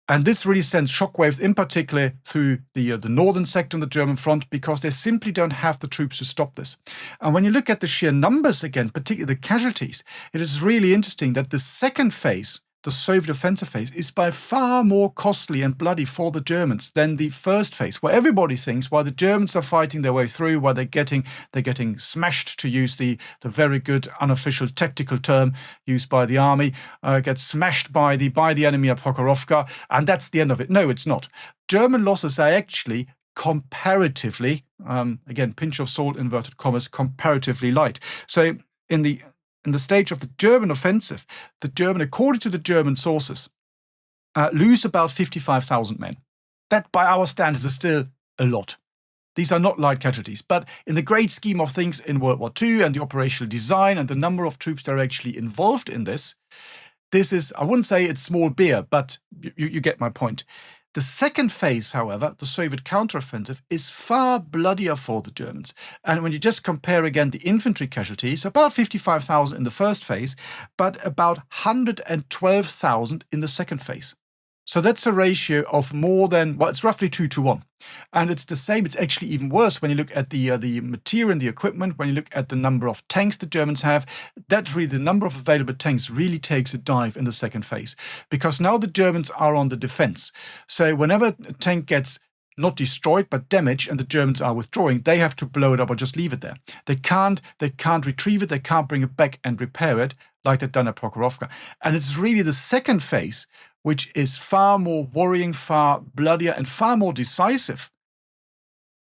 And this really sends shockwaves, in particular through the northern sector on the German front, because they simply don't have the troops to stop this. And when you look at the sheer numbers again, particularly the casualties, it is really interesting that the second phase, the Soviet offensive phase, is by far more costly and bloody for the Germans than the first phase, where everybody thinks while the Germans are fighting their way through, while they're getting smashed, to use the very good unofficial tactical term used by the army, get smashed by the enemy at Prokharovka, and that's the end of it. No, it's not. German losses are actually comparatively, again, pinch of salt, inverted commas, comparatively light. So in the stage of the German offensive, according to the German sources, lose about 55,000 men. That, by our standards, is still a lot. These are not light casualties. But in the great scheme of things in World War II and the operational design and the number of troops that are actually involved in this is, I wouldn't say it's small beer, but you get my point. The second phase, however, the Soviet counteroffensive, is far bloodier for the Germans. And when you just compare again the infantry casualties, about 55,000 in the first phase, but about 112,000 in the second phase. So that's a ratio of more than, well, it's roughly 2-1. And it's the same, it's actually even worse when you look at the material and the equipment, when you look at the number of tanks the Germans have. That really, the number of available tanks really takes a dive in the second phase. Because now the Germans are on the defense. So whenever a tank gets not destroyed, but damaged, and the Germans are withdrawing, they have to blow it up or just leave it there. They can't retrieve it, they can't bring it back and repair it, like they've done at Prokharovka. And it's really the second phase which is far more worrying, far bloodier, and far more decisive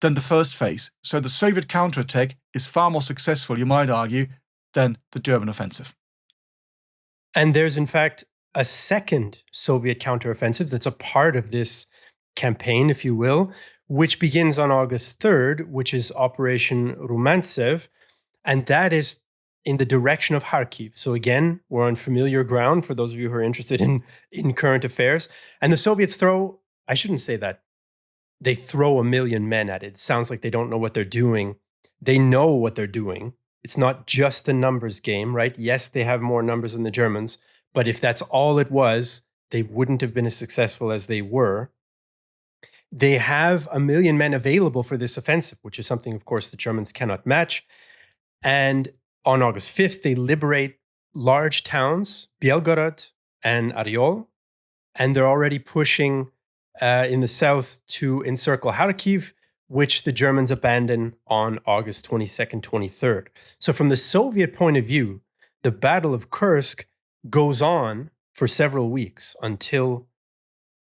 than the first phase. So the Soviet counterattack is far more successful, you might argue, than the German offensive. And there's, in fact, a second Soviet counteroffensive that's a part of this campaign, if you will, which begins on August 3rd, which is Operation Rumantsev, and that is in the direction of Kharkiv. So again, we're on familiar ground for those of you who are interested in current affairs. And the Soviets I shouldn't say that, they throw 1 million men at it. It sounds like they don't know what they're doing. They know what they're doing. It's not just a numbers game, right? Yes, they have more numbers than the Germans, but if that's all it was, they wouldn't have been as successful as they were. They have 1 million men available for this offensive, which is something, of course, the Germans cannot match. And on August 5th, they liberate large towns, Belgorod and Oryol, and they're already pushing in the south to encircle Kharkiv, which the Germans abandon on August 22nd, 23rd. So from the Soviet point of view, the Battle of Kursk goes on for several weeks until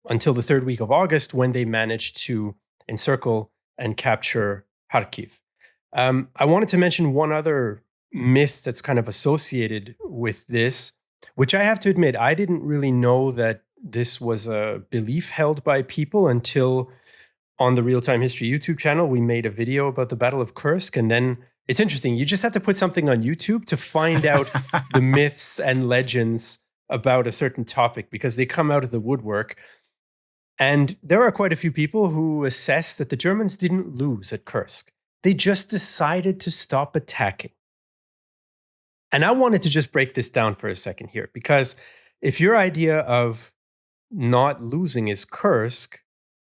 the third week of August, when they manage to encircle and capture Kharkiv. I wanted to mention one other myth that's kind of associated with this, which I have to admit, I didn't really know that this was a belief held by people until on the Real Time History YouTube channel, we made a video about the Battle of Kursk. And then it's interesting, you just have to put something on YouTube to find out the myths and legends about a certain topic, because they come out of the woodwork. And there are quite a few people who assess that the Germans didn't lose at Kursk. They just decided to stop attacking. And I wanted to just break this down for a second here, because if your idea of not losing is Kursk,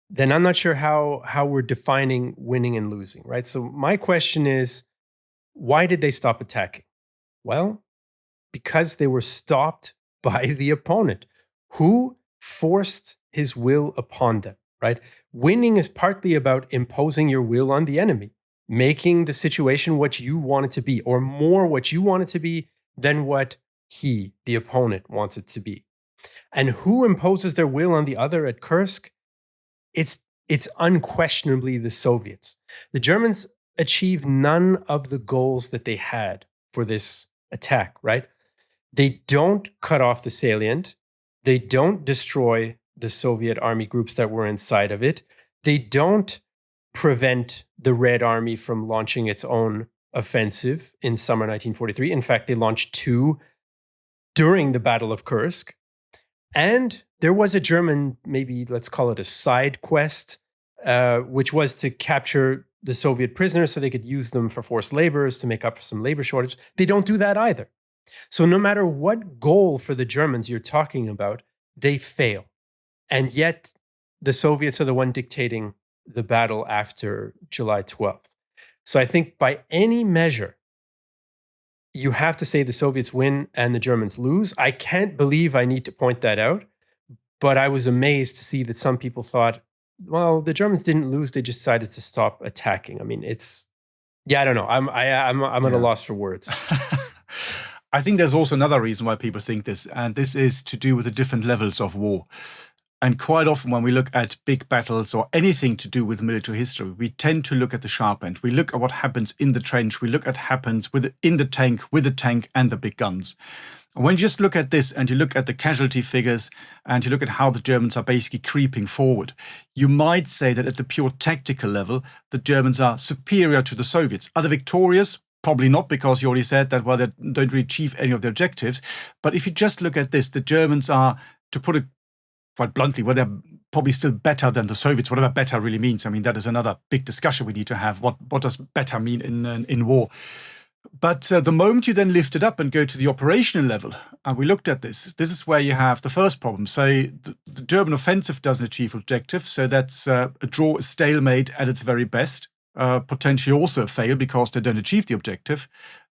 then I'm not sure how we're defining winning and losing, right? So my question is, why did they stop attacking? Well, because they were stopped by the opponent, who forced his will upon them, right? Winning is partly about imposing your will on the enemy, making the situation what you want it to be, or more what you want it to be than what he, the opponent, wants it to be. And who imposes their will on the other at Kursk? It's unquestionably the Soviets. The Germans achieve none of the goals that they had for this attack, right? They don't cut off the salient. They don't destroy the Soviet army groups that were inside of it. They don't prevent the Red Army from launching its own offensive in summer 1943. In fact, they launched 2 during the Battle of Kursk. And there was a German, maybe let's call it a side quest, which was to capture the Soviet prisoners so they could use them for forced laborers to make up for some labor shortage. They don't do that either. So no matter what goal for the Germans you're talking about, they fail. And yet the Soviets are the one dictating the battle after July 12th. So I think by any measure, you have to say the Soviets win and the Germans lose. I can't believe I need to point that out, but I was amazed to see that some people thought, well, the Germans didn't lose, they just decided to stop attacking. I mean, I don't know. I'm at a loss for words. I think there's also another reason why people think this, and this is to do with the different levels of war. And quite often when we look at big battles or anything to do with military history, we tend to look at the sharp end. We look at what happens in the trench. We look at what happens in the tank, with the tank and the big guns. When you just look at this and you look at the casualty figures and you look at how the Germans are basically creeping forward, you might say that at the pure tactical level, the Germans are superior to the Soviets. Are they victorious? Probably not, because you already said that, well, they don't really achieve any of their objectives. But if you just look at this, the Germans are, to put it quite bluntly, well, they're probably still better than the Soviets, whatever better really means. I mean, that is another big discussion we need to have. What does better mean in war? But the moment you then lift it up and go to the operational level, and we looked at this is where you have the first problem. So the German offensive doesn't achieve objective, so that's a draw, a stalemate at its very best. Potentially also a fail because they don't achieve the objective.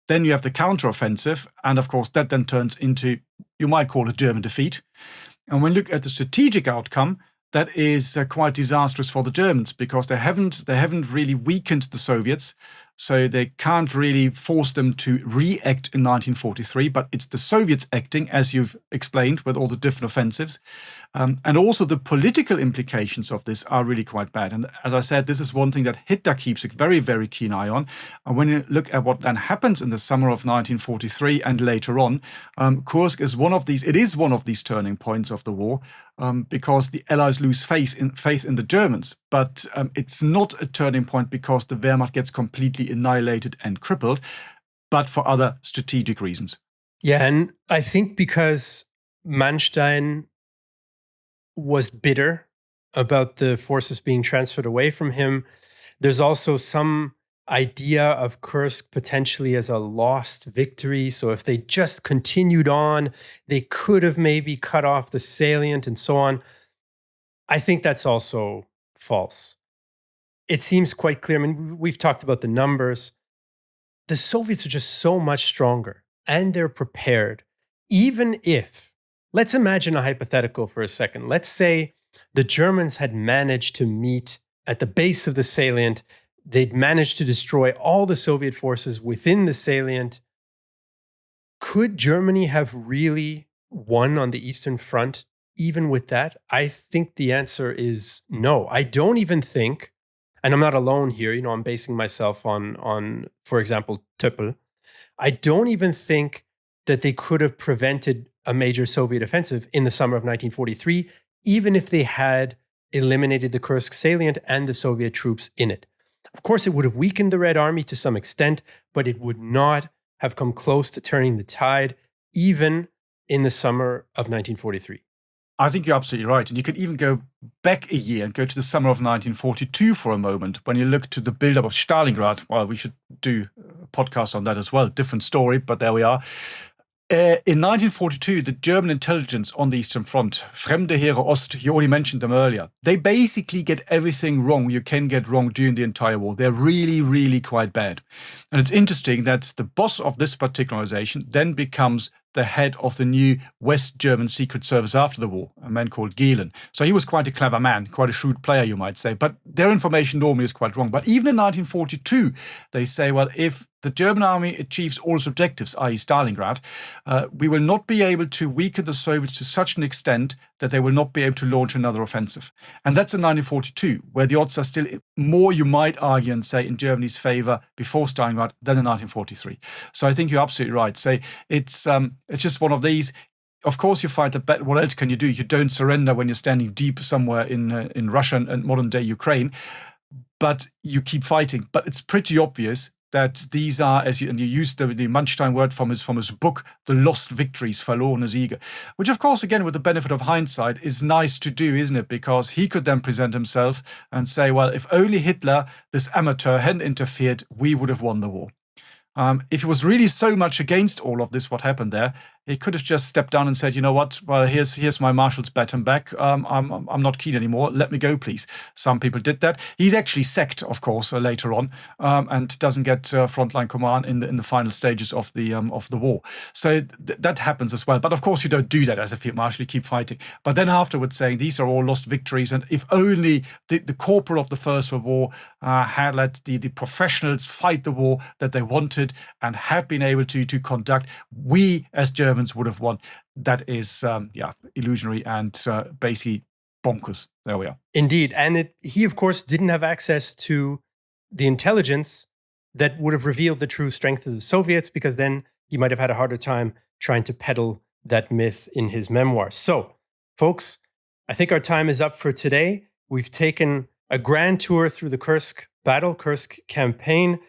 Then you have the counteroffensive, and of course that then turns into, you might call it German defeat. And when you look at the strategic outcome, that is quite disastrous for the Germans because they haven't really weakened the Soviets, so they can't really force them to react in 1943. But it's the Soviets acting, as you've explained, with all the different offensives, and also the political implications of this are really quite bad. And as I said, this is one thing that Hitler keeps a very, very keen eye on. And when you look at what then happens in the summer of 1943 and later on, Kursk is one of these turning points of the war. Because the Allies lose faith in the Germans. But it's not a turning point because the Wehrmacht gets completely annihilated and crippled, but for other strategic reasons. Yeah, and I think because Manstein was bitter about the forces being transferred away from him, there's also some idea of Kursk potentially as a lost victory. So if they just continued on, they could have maybe cut off the salient and so on. I think that's also false. It seems quite clear. I mean, we've talked about the numbers. The Soviets are just so much stronger and they're prepared. Even if, let's imagine a hypothetical for a second. Let's say the Germans had managed to meet at the base of the salient. They'd managed to destroy all the Soviet forces within the salient. Could Germany have really won on the Eastern Front even with that? I think the answer is no. I don't even think, and I'm not alone here, I'm basing myself on for example, Töppel. I don't even think that they could have prevented a major Soviet offensive in the summer of 1943, even if they had eliminated the Kursk salient and the Soviet troops in it. Of course, it would have weakened the Red Army to some extent, but it would not have come close to turning the tide, even in the summer of 1943. I think you're absolutely right. And you could even go back a year and go to the summer of 1942 for a moment. When you look to the buildup of Stalingrad, well, we should do a podcast on that as well. Different story, but there we are. In 1942, the German intelligence on the Eastern Front, Fremde Heere Ost, you already mentioned them earlier, they basically get everything wrong you can get wrong during the entire war. They're really, really quite bad. And it's interesting that the boss of this particular organization then becomes the head of the new West German Secret Service after the war, a man called Gehlen. So he was quite a clever man, quite a shrewd player, you might say. But their information normally is quite wrong. But even in 1942, they say, well, if the German army achieves all its objectives, i.e. Stalingrad, we will not be able to weaken the Soviets to such an extent that they will not be able to launch another offensive. And that's in 1942, where the odds are still more, you might argue and say, in Germany's favor before Stalingrad than in 1943. So I think you're absolutely right. Say it's just one of these. Of course, you fight a battle. What else can you do? You don't surrender when you're standing deep somewhere in Russia and modern-day Ukraine, but you keep fighting. But it's pretty obvious that these are, you used the Manstein word from his book, the lost victories, verlorene Siege, which, of course, again, with the benefit of hindsight, is nice to do, isn't it? Because he could then present himself and say, well, if only Hitler, this amateur, hadn't interfered, we would have won the war. If he was really so much against all of this, what happened there, he could have just stepped down and said, you know what, well, here's my marshal's baton back. I'm not keen anymore. Let me go, please. Some people did that. He's actually sacked, of course, later on, and doesn't get frontline command in the final stages of the war. So that happens as well. But of course, you don't do that as a field marshal. You keep fighting. But then afterwards saying these are all lost victories, and if only the corporal of the First World War had let the professionals fight the war that they wanted and had been able to conduct, we as Germans would have won. That is, illusionary and basically bonkers. There we are. Indeed. And he, of course, didn't have access to the intelligence that would have revealed the true strength of the Soviets, because then he might have had a harder time trying to peddle that myth in his memoirs. So, folks, I think our time is up for today. We've taken a grand tour through the Kursk battle, Kursk campaign.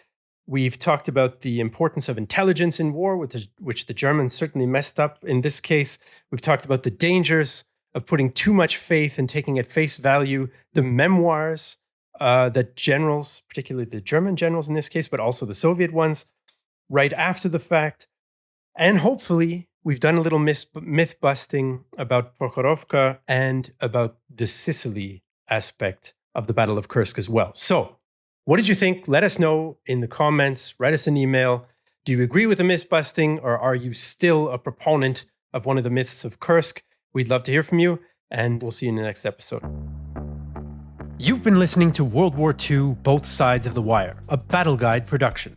We've talked about the importance of intelligence in war, which the Germans certainly messed up in this case. We've talked about the dangers of putting too much faith and taking at face value the memoirs that generals, particularly the German generals in this case, but also the Soviet ones, write after the fact. And hopefully, we've done a little myth busting about Prokharovka and about the Sicily aspect of the Battle of Kursk as well. So, what did you think? Let us know in the comments. Write us an email. Do you agree with the myth busting, or are you still a proponent of one of the myths of Kursk? We'd love to hear from you, and we'll see you in the next episode. You've been listening to World War II, Both Sides of the Wire, a Battle Guide production.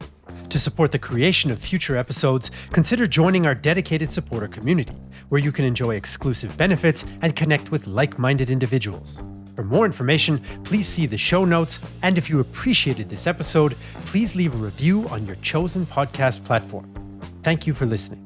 To support the creation of future episodes, consider joining our dedicated supporter community, where you can enjoy exclusive benefits and connect with like-minded individuals. For more information, please see the show notes, and if you appreciated this episode, please leave a review on your chosen podcast platform. Thank you for listening.